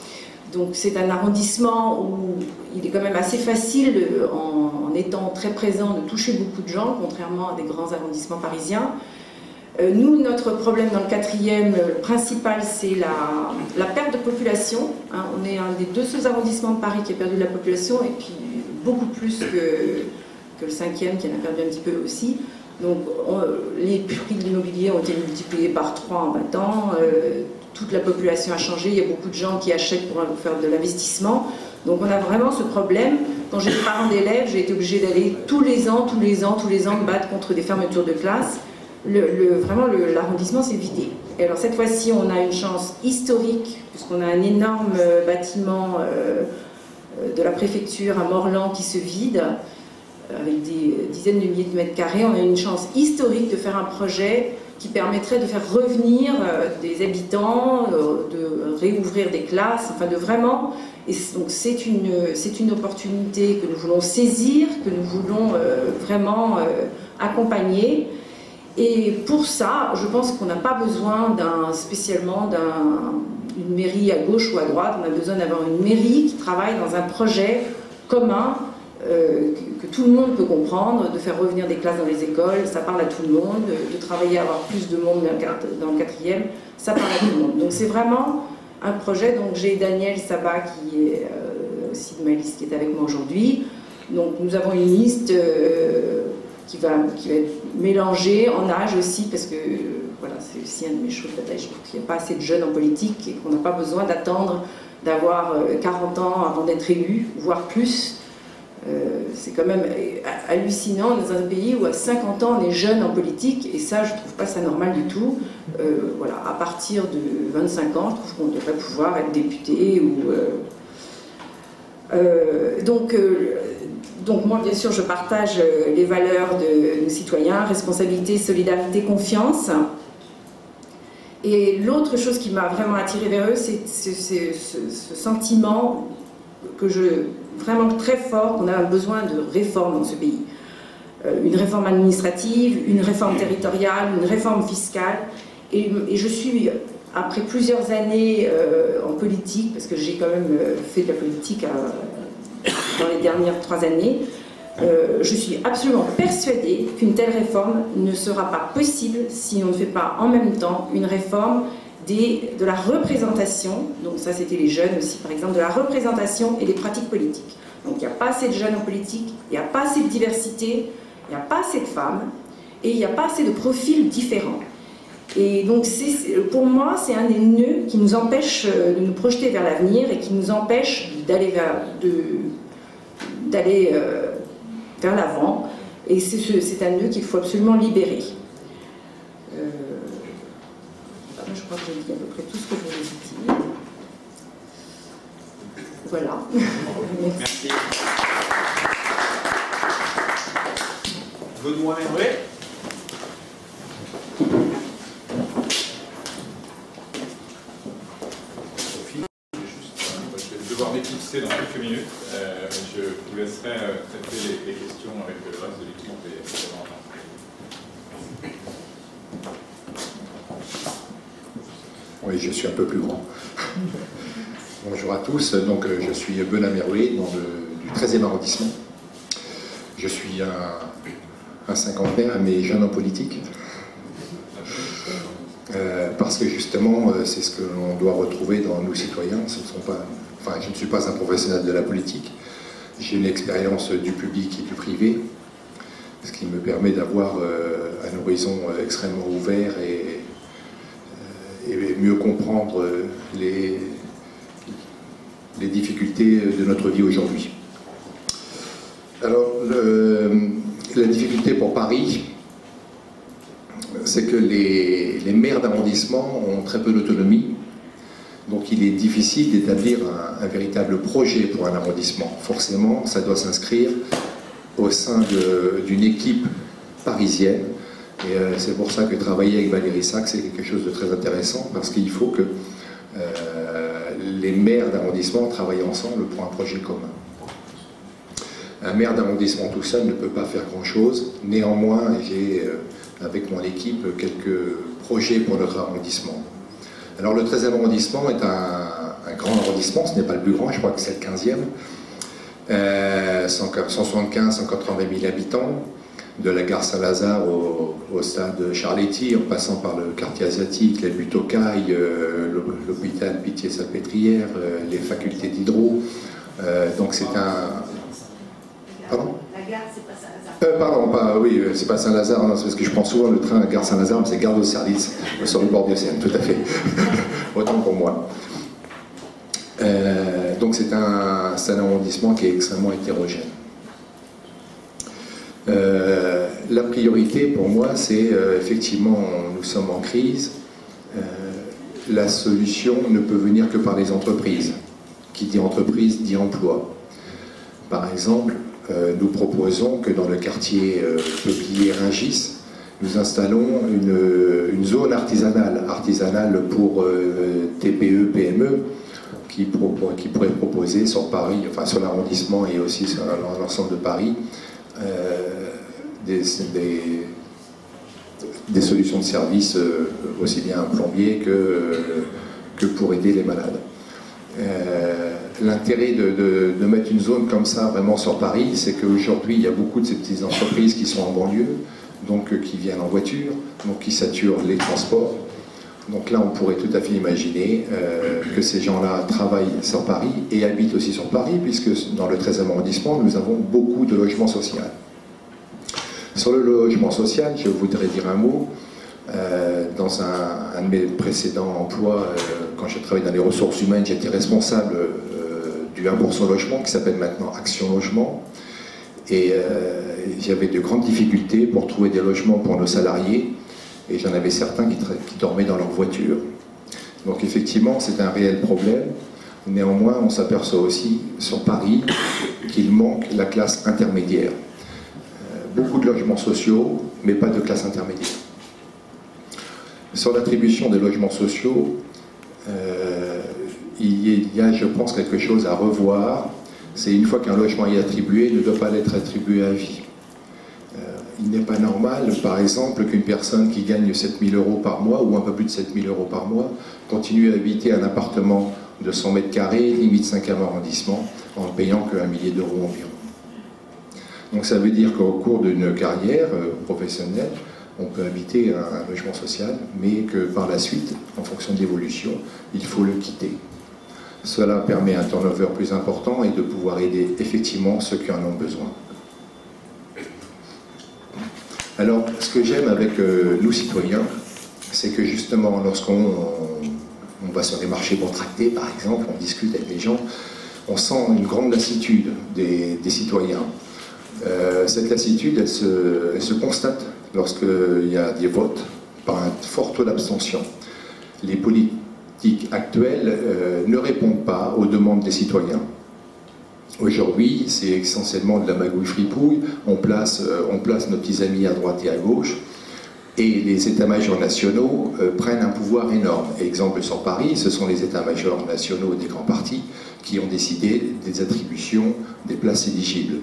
Donc c'est un arrondissement où il est quand même assez facile, en étant très présent, de toucher beaucoup de gens, contrairement à des grands arrondissements parisiens. Nous, notre problème dans le 4e, principal, c'est la perte de population. Hein. On est un des 2 seuls arrondissements de Paris qui a perdu de la population, et puis beaucoup plus que le 5e qui en a perdu un petit peu aussi. Donc les prix de l'immobilier ont été multipliés par 3 en 20 ans, toute la population a changé, il y a beaucoup de gens qui achètent pour faire de l'investissement. Donc on a vraiment ce problème. Quand j'étais parent d'élèves, j'ai été obligée d'aller tous les ans me battre contre des fermetures de classes. Vraiment, l'arrondissement s'est vidé. Et alors cette fois-ci, on a une chance historique, puisqu'on a un énorme bâtiment de la préfecture à Morlan qui se vide, avec des dizaines de milliers de mètres carrés. On a une chance historique de faire un projet qui permettrait de faire revenir des habitants, de réouvrir des classes, enfin de vraiment... Et donc c'est une opportunité que nous voulons saisir, que nous voulons vraiment accompagner. Et pour ça, je pense qu'on n'a pas besoin spécialement d'une mairie à gauche ou à droite. On a besoin d'avoir une mairie qui travaille dans un projet commun, que tout le monde peut comprendre, de faire revenir des classes dans les écoles, ça parle à tout le monde, de travailler à avoir plus de monde dans le 4e, ça parle à tout le monde. Donc c'est vraiment un projet. Donc j'ai Daniel Sabat qui est aussi de ma liste, qui est avec moi aujourd'hui. Donc nous avons une liste qui va être mélangée en âge aussi, parce que voilà, c'est aussi un de mes choses de bataille. Je trouve qu'il n'y a pas assez de jeunes en politique et qu'on n'a pas besoin d'attendre d'avoir 40 ans avant d'être élu, voire plus. C'est quand même hallucinant dans un pays où à 50 ans on est jeune en politique, et ça je trouve pas ça normal du tout. Voilà, à partir de 25 ans, je trouve qu'on devrait pouvoir être député ou donc moi bien sûr je partage les valeurs de nos citoyens, responsabilité, solidarité, confiance. Et l'autre chose qui m'a vraiment attirée vers eux, c'est ce sentiment vraiment très fort, qu'on a besoin de réformes dans ce pays. Une réforme administrative, une réforme territoriale, une réforme fiscale. Et je suis, après plusieurs années en politique, parce que j'ai quand même fait de la politique dans les dernières 3 années, je suis absolument persuadée qu'une telle réforme ne sera pas possible si on ne fait pas en même temps une réforme de la représentation. Donc ça c'était les jeunes aussi par exemple, de la représentation et des pratiques politiques. Donc il n'y a pas assez de jeunes en politique, il n'y a pas assez de diversité, il n'y a pas assez de femmes, et il n'y a pas assez de profils différents. Et donc pour moi c'est un des nœuds qui nous empêche de nous projeter vers l'avenir et qui nous empêche d'aller vers l'avant. Et c'est un nœud qu'il faut absolument libérer. Je crois que j'ai dit à peu près tout ce que je voulais dire. Voilà. Merci. Benoît Mervet. Sophie, je vais devoir m'éclipser dans quelques minutes. Je vous laisserai traiter les questions avec le reste de l'équipe et Oui, je suis un peu plus grand. Bonjour à tous, donc je suis Benoît Mervet, du 13e arrondissement. Je suis un cinquantenaire, mais jeune en politique. Parce que justement, c'est ce que l'on doit retrouver dans nous citoyens. Je ne suis pas un professionnel de la politique. J'ai une expérience du public et du privé, ce qui me permet d'avoir un horizon extrêmement ouvert et mieux comprendre les difficultés de notre vie aujourd'hui. Alors, la difficulté pour Paris, c'est que les maires d'arrondissement ont très peu d'autonomie, donc il est difficile d'établir un véritable projet pour un arrondissement. Forcément, ça doit s'inscrire au sein d'une équipe parisienne, et c'est pour ça que travailler avec Valérie Sachs, c'est quelque chose de très intéressant, parce qu'il faut que les maires d'arrondissement travaillent ensemble pour un projet commun. Un maire d'arrondissement tout seul ne peut pas faire grand-chose. Néanmoins, j'ai avec mon équipe quelques projets pour notre arrondissement. Alors le 13e arrondissement est un grand arrondissement, ce n'est pas le plus grand, je crois que c'est le 15e. 175, 180 000 habitants, de la gare Saint-Lazare au stade Charletti, en passant par le quartier asiatique, les buts aux cailles, l'hôpital Pitié-Salpêtrière, les facultés d'hydro. Donc c'est un... Pardon ? La gare, c'est pas Saint-Lazare. Oui, c'est pas Saint-Lazare, c'est parce que je prends souvent le train à la gare Saint-Lazare, mais c'est gare d'Austerlitz, sur le bord du Seine, tout à fait. Autant pour moi. Donc c'est un arrondissement qui est extrêmement hétérogène. La priorité pour moi, c'est effectivement, nous sommes en crise. La solution ne peut venir que par les entreprises. Qui dit entreprise dit emploi. Par exemple, nous proposons que dans le quartier Peuplier-Rungis, nous installons une zone artisanale pour TPE, PME, qui pourrait proposer sur Paris, enfin sur l'arrondissement et aussi sur l'ensemble de Paris, des solutions de service aussi bien un plombier que pour aider les malades. L'intérêt de mettre une zone comme ça vraiment sur Paris, c'est qu'aujourd'hui il y a beaucoup de ces petites entreprises qui sont en banlieue, donc qui viennent en voiture, donc qui saturent les transports. Donc là on pourrait tout à fait imaginer que ces gens-là travaillent sur Paris et habitent aussi sur Paris, puisque dans le 13e arrondissement nous avons beaucoup de logements sociaux. Sur le logement social, je voudrais dire un mot. Dans un de mes précédents emplois, quand je travaillais dans les ressources humaines, j'étais responsable du 1% logement, qui s'appelle maintenant Action Logement. Et j'avais de grandes difficultés pour trouver des logements pour nos salariés. Et j'en avais certains qui dormaient dans leur voiture. Donc effectivement, c'est un réel problème. Néanmoins, on s'aperçoit aussi sur Paris qu'il manque la classe intermédiaire. Beaucoup de logements sociaux, mais pas de classe intermédiaire. Sur l'attribution des logements sociaux, il y a, je pense, quelque chose à revoir. C'est une fois qu'un logement est attribué, il ne doit pas être attribué à vie. Il n'est pas normal, par exemple, qu'une personne qui gagne 7 000 € par mois, ou un peu plus de 7 000 € par mois, continue à habiter un appartement de 100 mètres carrés, limite 5e arrondissement, en ne payant que 1 millier d'euros environ. Donc ça veut dire qu'au cours d'une carrière professionnelle, on peut habiter un logement social, mais que par la suite, en fonction de l'évolution, il faut le quitter. Cela permet un turnover plus important et de pouvoir aider effectivement ceux qui en ont besoin. Alors, ce que j'aime avec nous citoyens, c'est que justement, lorsqu'on va sur des marchés contractés, par exemple, on discute avec les gens, on sent une grande lassitude des citoyens. Cette lassitude, elle se constate lorsqu'il y a des votes par un fort taux d'abstention. Les politiques actuelles ne répondent pas aux demandes des citoyens. Aujourd'hui, c'est essentiellement de la magouille-fripouille. On place nos petits amis à droite et à gauche, et les états-majors nationaux prennent un pouvoir énorme. Exemple sur Paris, ce sont les états-majors nationaux des grands partis qui ont décidé des attributions des places éligibles.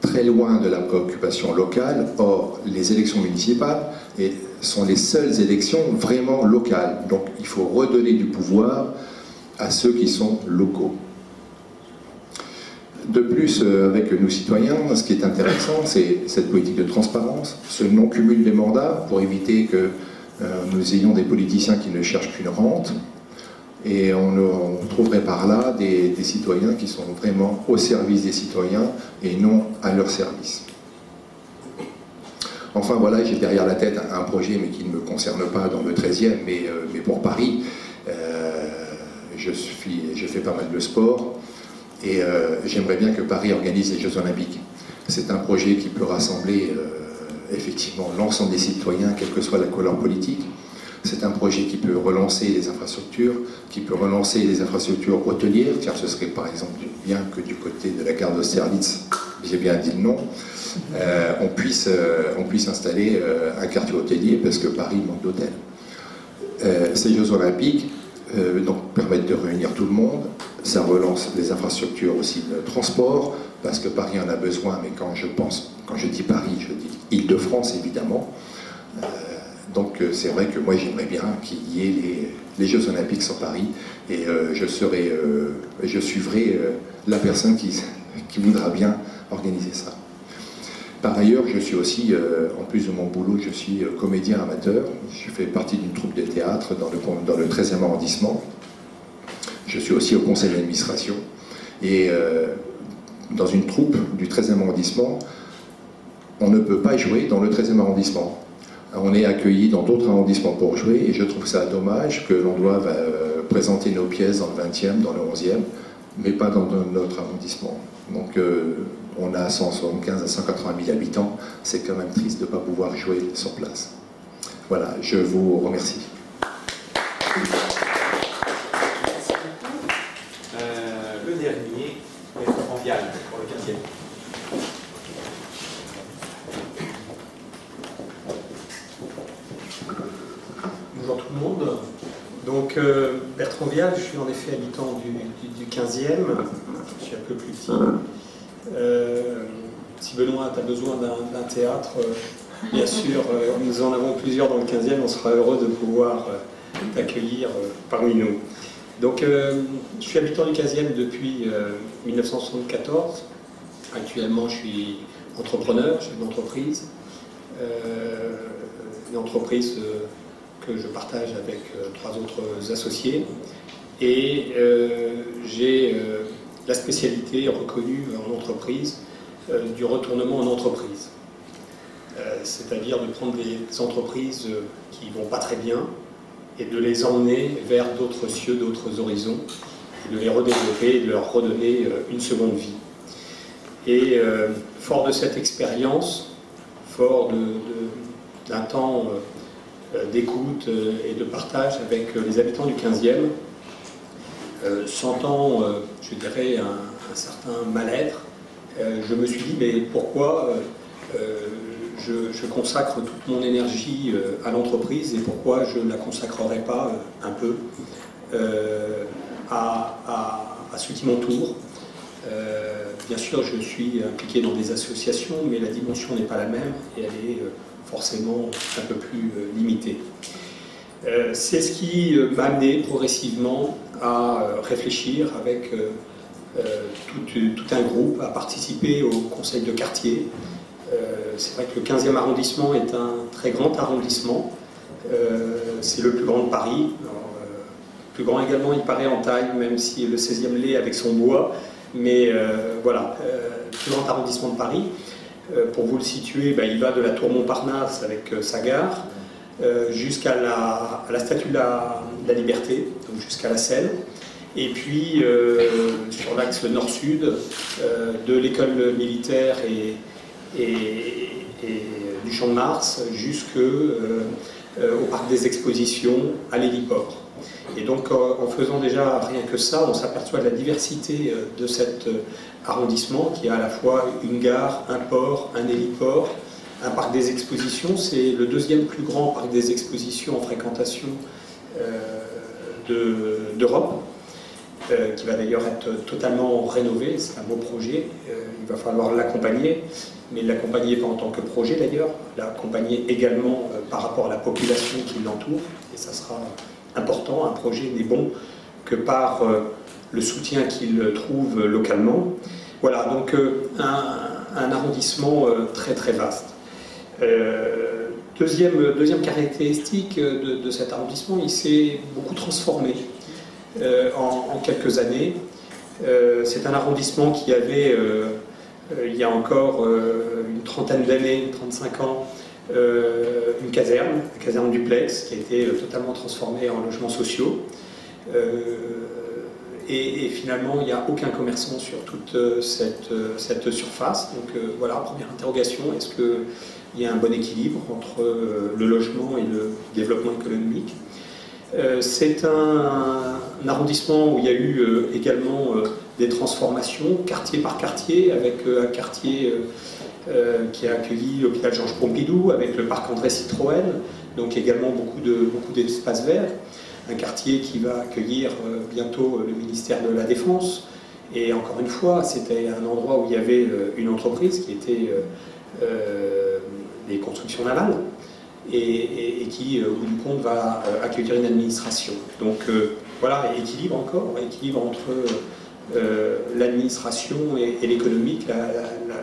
Très loin de la préoccupation locale. Or, les élections municipales sont les seules élections vraiment locales. Donc, il faut redonner du pouvoir à ceux qui sont locaux. De plus, avec nous citoyens, ce qui est intéressant, c'est cette politique de transparence, ce non-cumul des mandats pour éviter que nous ayons des politiciens qui ne cherchent qu'une rente. Et on trouverait par là des citoyens qui sont vraiment au service des citoyens et non à leur service. Enfin voilà, j'ai derrière la tête un projet, mais qui ne me concerne pas dans le 13e, mais pour Paris. Je fais pas mal de sport et j'aimerais bien que Paris organise les Jeux Olympiques. C'est un projet qui peut rassembler effectivement l'ensemble des citoyens, quelle que soit la couleur politique. C'est un projet qui peut relancer les infrastructures, qui peut relancer les infrastructures hôtelières, car ce serait par exemple bien que du côté de la gare d'Austerlitz, j'ai bien dit le nom, on puisse installer un quartier hôtelier parce que Paris manque d'hôtels. Ces Jeux Olympiques donc, permettent de réunir tout le monde, ça relance les infrastructures aussi de transport, parce que Paris en a besoin, mais quand je dis Paris, je dis Île-de-France évidemment. Donc c'est vrai que moi j'aimerais bien qu'il y ait les Jeux Olympiques sur Paris et je suivrai la personne qui voudra bien organiser ça. Par ailleurs, je suis aussi, en plus de mon boulot, je suis comédien amateur. Je fais partie d'une troupe de théâtre dans le 13e arrondissement. Je suis aussi au conseil d'administration. Et dans une troupe du 13e arrondissement, on ne peut pas jouer dans le 13e arrondissement. On est accueillis dans d'autres arrondissements pour jouer et je trouve ça dommage que l'on doive présenter nos pièces dans le 20e, dans le 11e, mais pas dans notre arrondissement. Donc on a 175 à 180 000 habitants, c'est quand même triste de ne pas pouvoir jouer sur place. Voilà, je vous remercie. Le dernier, Bertrand Vial, pour le 15e. Bonjour tout le monde. Donc Bertrand Vial, je suis en effet habitant du 15e, je suis un peu plus petit. Si Benoît a besoin d'un théâtre, bien sûr, nous en avons plusieurs dans le 15e, on sera heureux de pouvoir t'accueillir parmi nous. Donc je suis habitant du 15e depuis 1974. Actuellement, je suis entrepreneur, j'ai une entreprise que je partage avec 3 autres associés. Et j'ai la spécialité reconnue en entreprise du retournement en entreprise. C'est-à-dire de prendre des entreprises qui ne vont pas très bien et de les emmener vers d'autres cieux, d'autres horizons, et de les redévelopper et de leur redonner une seconde vie. Et fort de cette expérience, fort d'un temps d'écoute et de partage avec les habitants du 15e, sentant, je dirais, un certain mal-être, je me suis dit, mais pourquoi je consacre toute mon énergie à l'entreprise et pourquoi je ne la consacrerai pas un peu à ceux qui m'entourent. Bien sûr, je suis impliqué dans des associations, mais la dimension n'est pas la même et elle est forcément un peu plus limitée. C'est ce qui m'a amené progressivement à réfléchir avec tout un groupe, à participer au conseil de quartier. C'est vrai que le 15e arrondissement est un très grand arrondissement. C'est le plus grand de Paris. Plus grand également, il paraît, en taille, même si le 16e l'est avec son bois. Mais voilà, le plus grand arrondissement de Paris. Pour vous le situer, il va de la tour Montparnasse avec sa gare jusqu'à la statue de la Liberté, donc jusqu'à la Seine. Et puis sur l'axe nord-sud, de l'école militaire et du Champ de Mars jusqu'au parc des expositions, à l'héliport. Et donc en faisant déjà rien que ça, on s'aperçoit de la diversité de cet arrondissement qui a à la fois une gare, un port, un héliport, un parc des expositions. C'est le 2e plus grand parc des expositions en fréquentation d'Europe, qui va d'ailleurs être totalement rénové. C'est un beau projet, il va falloir l'accompagner, mais l'accompagner pas en tant que projet d'ailleurs, l'accompagner également par rapport à la population qui l'entoure, et ça sera important. Un projet n'est bon que par le soutien qu'il trouve localement. Voilà, donc un arrondissement très très vaste. Deuxième caractéristique de cet arrondissement, il s'est beaucoup transformé en quelques années. C'est un arrondissement qui avait, il y a encore une trentaine d'années, 35 ans, une caserne, la caserne duplex, qui a été totalement transformée en logements sociaux. Et finalement, il n'y a aucun commerçant sur toute cette surface. Donc voilà, première interrogation, est-ce qu'il y a un bon équilibre entre le logement et le développement économique? C'est un arrondissement où il y a eu également des transformations, quartier par quartier, avec un quartier qui a accueilli l'hôpital Georges Pompidou, avec le parc André Citroën, donc également beaucoup d'espaces verts. Un quartier qui va accueillir bientôt le ministère de la Défense. Et encore une fois, c'était un endroit où il y avait une entreprise qui était des constructions navales et qui, au bout du compte, va accueillir une administration. Donc voilà, équilibre entre l'administration et l'économique,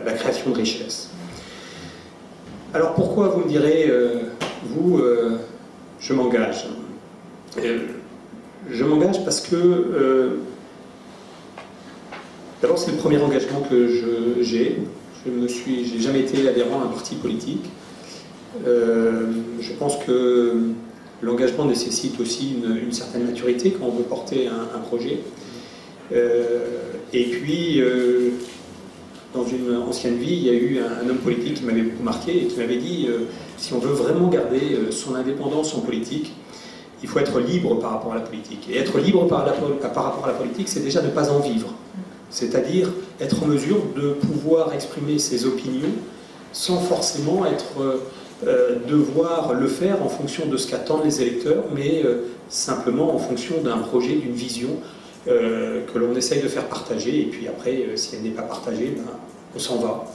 la création de richesse. Alors pourquoi, vous me direz, je m'engage? Je m'engage parce que d'abord c'est le premier engagement que j'ai. Je n'ai jamais été adhérent à un parti politique. Je pense que l'engagement nécessite aussi une certaine maturité quand on veut porter un projet. Et puis, dans une ancienne vie, il y a eu un homme politique qui m'avait beaucoup marqué et qui m'avait dit si on veut vraiment garder son indépendance en politique, il faut être libre par rapport à la politique. Et être libre par rapport à la politique, c'est déjà ne pas en vivre. C'est-à-dire être en mesure de pouvoir exprimer ses opinions sans forcément devoir le faire en fonction de ce qu'attendent les électeurs, mais simplement en fonction d'un projet, d'une vision que l'on essaye de faire partager. Et puis après, si elle n'est pas partagée, on s'en va.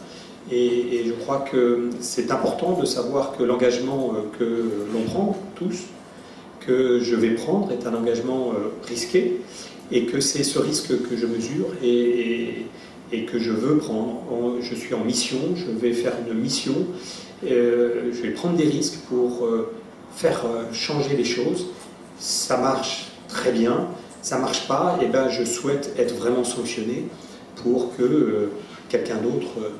Et je crois que c'est important de savoir que l'engagement que l'on prend, tous, que je vais prendre est un engagement risqué et que c'est ce risque que je mesure et que je veux prendre. Je suis en mission, je vais faire une mission, je vais prendre des risques pour faire changer les choses. Ça marche très bien, ça ne marche pas, et ben je souhaite être vraiment sanctionné pour que quelqu'un d'autre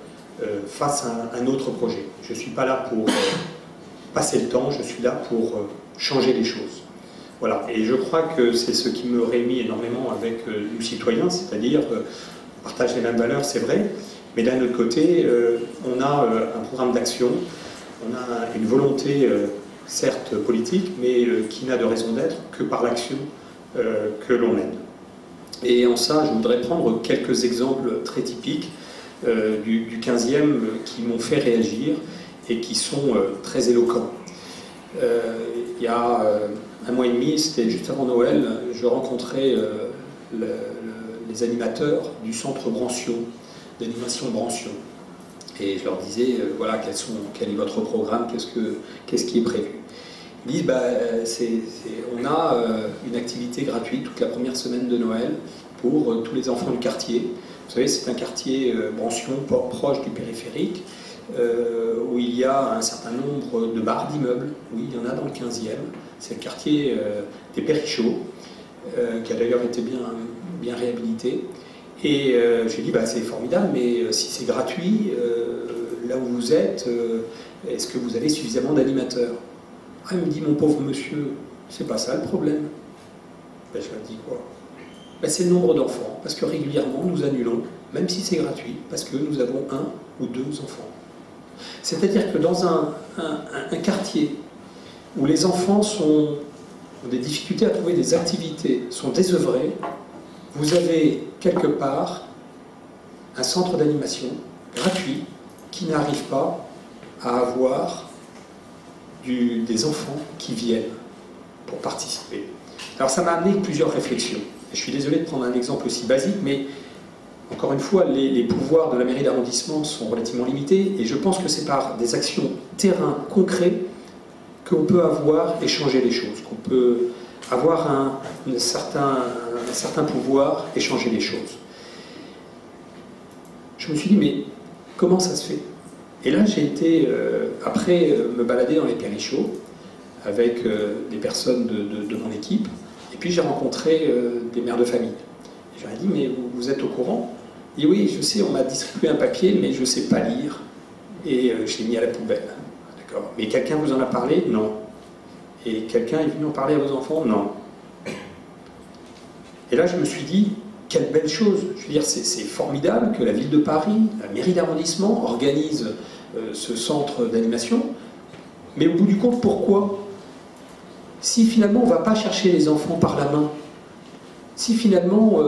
fasse un autre projet. Je ne suis pas là pour passer le temps, je suis là pour changer les choses. Voilà, et je crois que c'est ce qui me réunit énormément avec nous citoyens, c'est-à-dire on partage les mêmes valeurs, c'est vrai, mais d'un autre côté, on a un programme d'action, on a une volonté, certes politique, mais qui n'a de raison d'être que par l'action que l'on mène. Et en ça, je voudrais prendre quelques exemples très typiques du 15e qui m'ont fait réagir et qui sont très éloquents. Il y a un mois et demi, c'était juste avant Noël, je rencontrais les animateurs du centre Brancion, d'animation Brancion. Et je leur disais, voilà, quel est votre programme, qu'est-ce qui est prévu. Ils disent, on a une activité gratuite toute la première semaine de Noël pour tous les enfants du quartier. Vous savez, c'est un quartier Brancion, proche du périphérique, où il y a un certain nombre de bars, d'immeubles. Oui, il y en a dans le 15e. C'est le quartier des Périchots, qui a d'ailleurs été bien réhabilité. Et j'ai dit, c'est formidable, mais si c'est gratuit, là où vous êtes, est-ce que vous avez suffisamment d'animateurs? Il me dit, mon pauvre monsieur, c'est pas ça le problème. Je lui dis quoi? C'est le nombre d'enfants, parce que régulièrement nous annulons, même si c'est gratuit, parce que nous avons 1 ou 2 enfants. C'est-à-dire que dans un quartier où les enfants ont des difficultés à trouver des activités, sont désœuvrés, vous avez quelque part un centre d'animation gratuit qui n'arrive pas à avoir des enfants qui viennent pour participer. Alors ça m'a amené plusieurs réflexions. Et je suis désolé de prendre un exemple aussi basique, mais encore une fois, les pouvoirs de la mairie d'arrondissement sont relativement limités, et je pense que c'est par des actions terrain concrets qu'on peut avoir et changer les choses, qu'on peut avoir un certain pouvoir et changer les choses. je me suis dit, mais comment ça se fait? Et là, j'ai été, après, me balader dans les Périchaux avec des personnes de mon équipe, et puis j'ai rencontré des mères de famille. Et je leur ai dit, mais vous êtes au courant? Ils disent, oui, je sais, on m'a distribué un papier, mais je ne sais pas lire, et je l'ai mis à la poubelle. D'accord. Mais quelqu'un vous en a parlé? Non. Et quelqu'un est venu en parler à vos enfants? Non. Et là, je me suis dit, quelle belle chose. Je veux dire, c'est formidable que la ville de Paris, la mairie d'arrondissement, organise ce centre d'animation. Mais au bout du compte, pourquoi? Si finalement, on ne va pas chercher les enfants par la main, si finalement,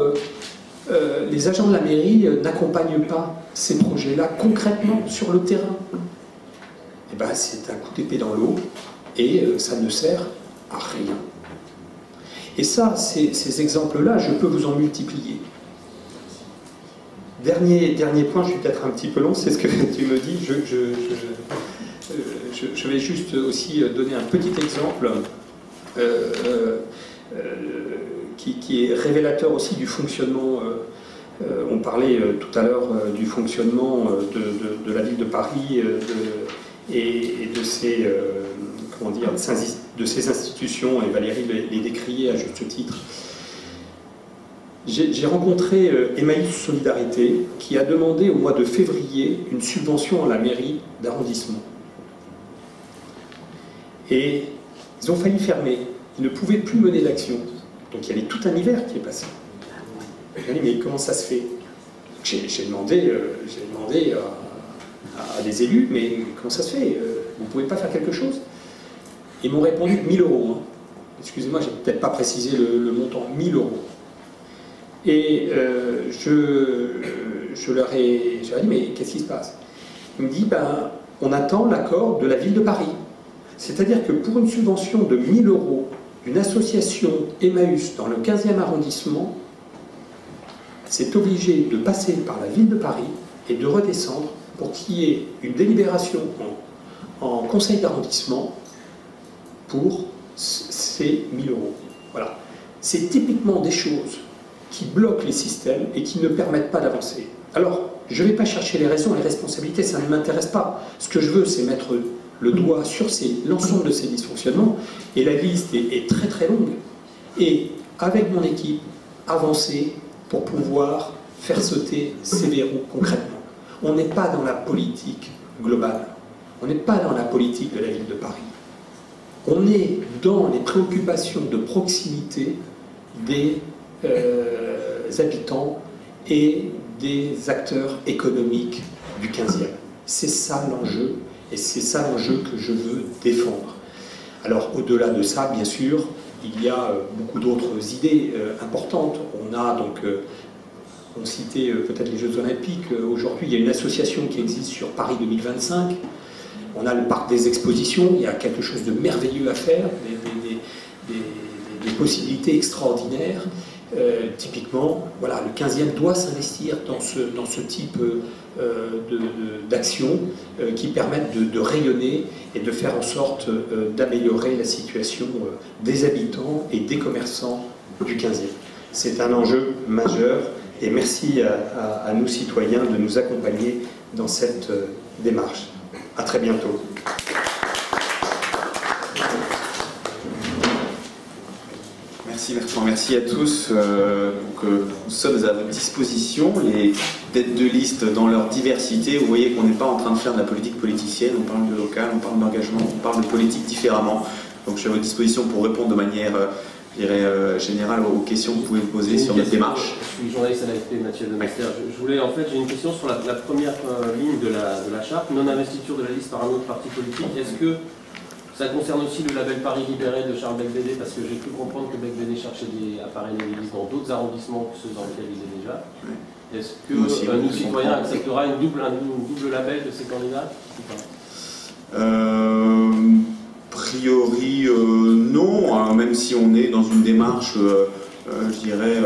les agents de la mairie n'accompagnent pas ces projets-là concrètement sur le terrain, eh ben, c'est un coup d'épée dans l'eau et ça ne sert à rien. Et ça, ces exemples-là, je peux vous en multiplier. Dernier point, je suis peut-être un petit peu long, c'est ce que tu me dis. Je vais juste aussi donner un petit exemple qui est révélateur aussi du fonctionnement. On parlait tout à l'heure du fonctionnement de la ville de Paris et de ses... comment dire, de ces institutions, et Valérie les décriait à juste titre. J'ai rencontré Emmaüs Solidarité, qui a demandé au mois de février une subvention à la mairie d'arrondissement. Et ils ont failli fermer, ils ne pouvaient plus mener l'action. Donc il y avait tout un hiver qui est passé. J'ai dit, mais comment ça se fait? J'ai demandé à des élus, mais comment ça se fait? Vous ne pouvez pas faire quelque chose? Ils m'ont répondu 1000 euros. Hein. Excusez-moi, je n'ai peut-être pas précisé le montant, 1000 euros. Et je leur ai dit, mais qu'est-ce qui se passe? Il me dit, ben, on attend l'accord de la ville de Paris. C'est-à-dire que pour une subvention de 1000 euros d'une association Emmaüs dans le 15e arrondissement, c'est obligé de passer par la ville de Paris et de redescendre pour qu'il y ait une délibération en conseil d'arrondissement pour ces 1000 euros. Voilà. C'est typiquement des choses qui bloquent les systèmes et qui ne permettent pas d'avancer. Alors, je ne vais pas chercher les raisons, les responsabilités, ça ne m'intéresse pas. Ce que je veux, c'est mettre le doigt sur l'ensemble de ces dysfonctionnements, et la liste est très très longue. Et avec mon équipe, avancer pour pouvoir faire sauter ces verrous concrètement. On n'est pas dans la politique globale, on n'est pas dans la politique de la ville de Paris. On est dans les préoccupations de proximité des habitants et des acteurs économiques du 15e. C'est ça l'enjeu, et c'est ça l'enjeu que je veux défendre. Alors, au-delà de ça, bien sûr, il y a beaucoup d'autres idées importantes. On a donc, on citait peut-être les Jeux Olympiques. Aujourd'hui, il y a une association qui existe sur Paris 2025. On a le parc des expositions, il y a quelque chose de merveilleux à faire, des possibilités extraordinaires. Typiquement, voilà, le 15e doit s'investir dans ce type d'actions qui permettent de rayonner et de faire en sorte d'améliorer la situation des habitants et des commerçants du 15e. C'est un enjeu majeur et merci à nous citoyens de nous accompagner dans cette démarche. À très bientôt. Merci Bertrand, merci à tous. Nous sommes à votre disposition, les têtes de liste dans leur diversité. Vous voyez qu'on n'est pas en train de faire de la politique politicienne, on parle de local, on parle d'engagement, on parle de politique différemment. Donc je suis à votre disposition pour répondre de manière je dirais, générale aux questions que vous pouvez me poser sur notre démarche. Je suis journaliste à l'AFP, Mathieu de Master. Je voulais, en fait, j'ai une question sur la première ligne de la charte, non-investiture de la liste par un autre parti politique. Est-ce que ça concerne aussi le label Paris libéré de Charles Becbédé? Parce que j'ai pu comprendre que Becbédé cherchait à parrainer les listes dans d'autres arrondissements que ceux dans lesquels il est déjà. Oui. Est-ce que nous, citoyens, acceptera un double label de ces candidats? Priori, non, hein, même si on est dans une démarche, je dirais,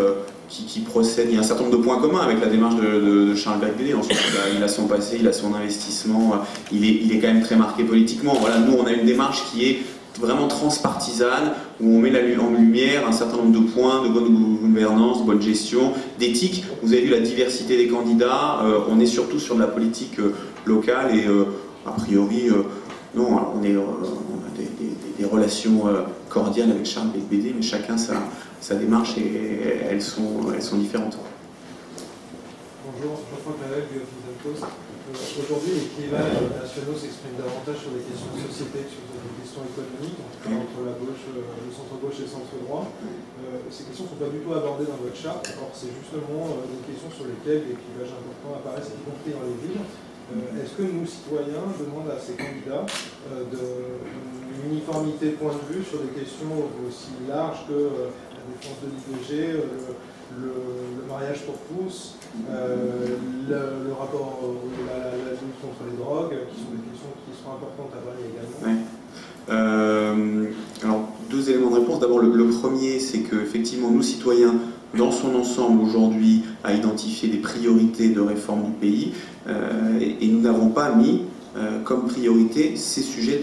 qui procède. Il y a un certain nombre de points communs avec la démarche de Charles Becbédé. Ensuite, il a son passé, il a son investissement, il est quand même très marqué politiquement. Voilà, nous, on a une démarche qui est vraiment transpartisane, où on met en lumière un certain nombre de points de bonne gouvernance, de bonne gestion, d'éthique. Vous avez vu la diversité des candidats, on est surtout sur de la politique locale et a priori, non, on a des relations cordiales avec Charles Becbédé, mais chacun sa démarche et elles sont différentes. Bonjour, Jean-François Clavel du Office. Aujourd'hui, les clivages nationaux s'expriment davantage sur des questions de société que sur des questions économiques, entre la gauche, le centre-gauche et le centre-droit. Ces questions ne sont pas du tout abordées dans votre charte. Or, c'est justement des questions sur lesquelles les clivages importants apparaissent, y compris dans les villes. Est-ce que nous, citoyens, demandons à ces candidats une uniformité de point de vue sur des questions aussi larges que la défense de l'IVG, le mariage pour tous, le rapport, la lutte contre les drogues, qui sont des questions qui seront importantes à parler également? Ouais. Alors, deux éléments de réponse. D'abord, le premier, c'est qu'effectivement, nous, citoyens, dans son ensemble, aujourd'hui, a identifié des priorités de réforme du pays, et nous n'avons pas mis comme priorité ces sujets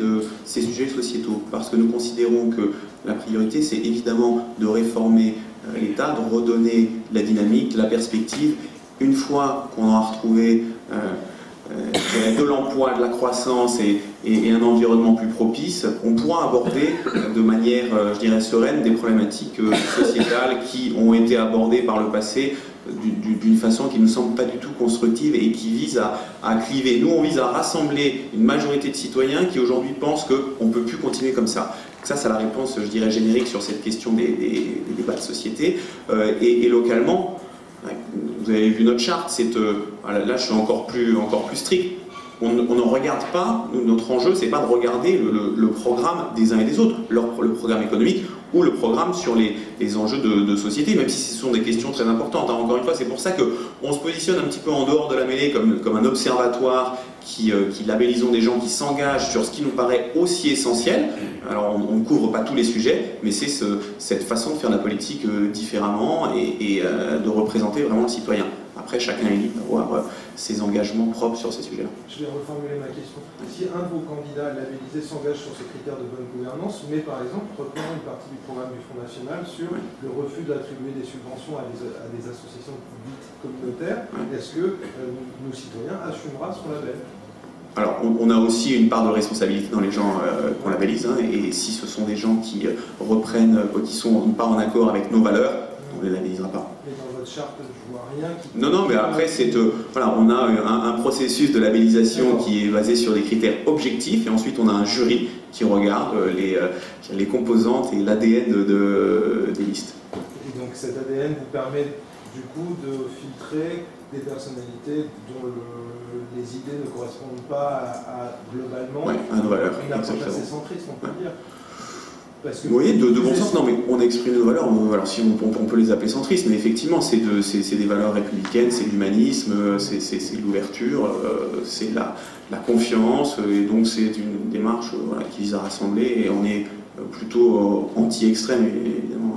sociétaux, parce que nous considérons que la priorité, c'est évidemment de réformer l'État, de redonner la dynamique, la perspective. Une fois qu'on aura retrouvé de l'emploi, de la croissance et un environnement plus propice, on pourra aborder de manière, je dirais, sereine des problématiques sociétales qui ont été abordées par le passé d'une façon qui ne nous semble pas du tout constructive et qui vise à cliver. Nous, on vise à rassembler une majorité de citoyens qui aujourd'hui pensent qu'on ne peut plus continuer comme ça. Ça, c'est la réponse, je dirais, générique sur cette question des débats de société. Et localement, vous avez vu notre charte, là je suis encore plus strict. On ne regarde pas, notre enjeu, c'est pas de regarder le programme des uns et des autres, le programme économique ou le programme sur les enjeux de société, même si ce sont des questions très importantes. Encore une fois, c'est pour ça qu'on se positionne un petit peu en dehors de la mêlée comme un observatoire qui labellisons des gens qui s'engagent sur ce qui nous paraît aussi essentiel. Alors on ne couvre pas tous les sujets, mais c'est cette façon de faire de la politique différemment et de représenter vraiment le citoyen. Après, chacun est libre d'avoir ses engagements propres sur ces sujets-là. Je vais reformuler ma question. Si un de vos candidats labellisés s'engage sur ces critères de bonne gouvernance, mais par exemple reprend une partie du programme du Front National sur le refus d'attribuer des subventions à des associations dites communautaires, est-ce que nos citoyens assumera son label? Alors, on a aussi une part de responsabilité dans les gens qu'on labellise, hein, et si ce sont des gens qui reprennent, qui sont pas en accord avec nos valeurs, on ne les labellisera pas. Mais dans votre charte, je vois rien qui... Non, mais après, voilà, on a un processus de labellisation qui est basé sur des critères objectifs, et ensuite on a un jury qui regarde les composantes et l'ADN des listes. Et donc cet ADN vous permet du coup de filtrer des personnalités dont les idées ne correspondent pas globalement à nos valeurs. Une approche assez centriste, on peut le dire. Oui, de bon sens, non, mais on exprime nos valeurs, alors si on peut les appeler centristes, mais effectivement, c'est des valeurs républicaines, c'est l'humanisme, c'est l'ouverture, c'est la confiance, et donc c'est une démarche qui vise à rassembler, et on est plutôt anti-extrême, évidemment.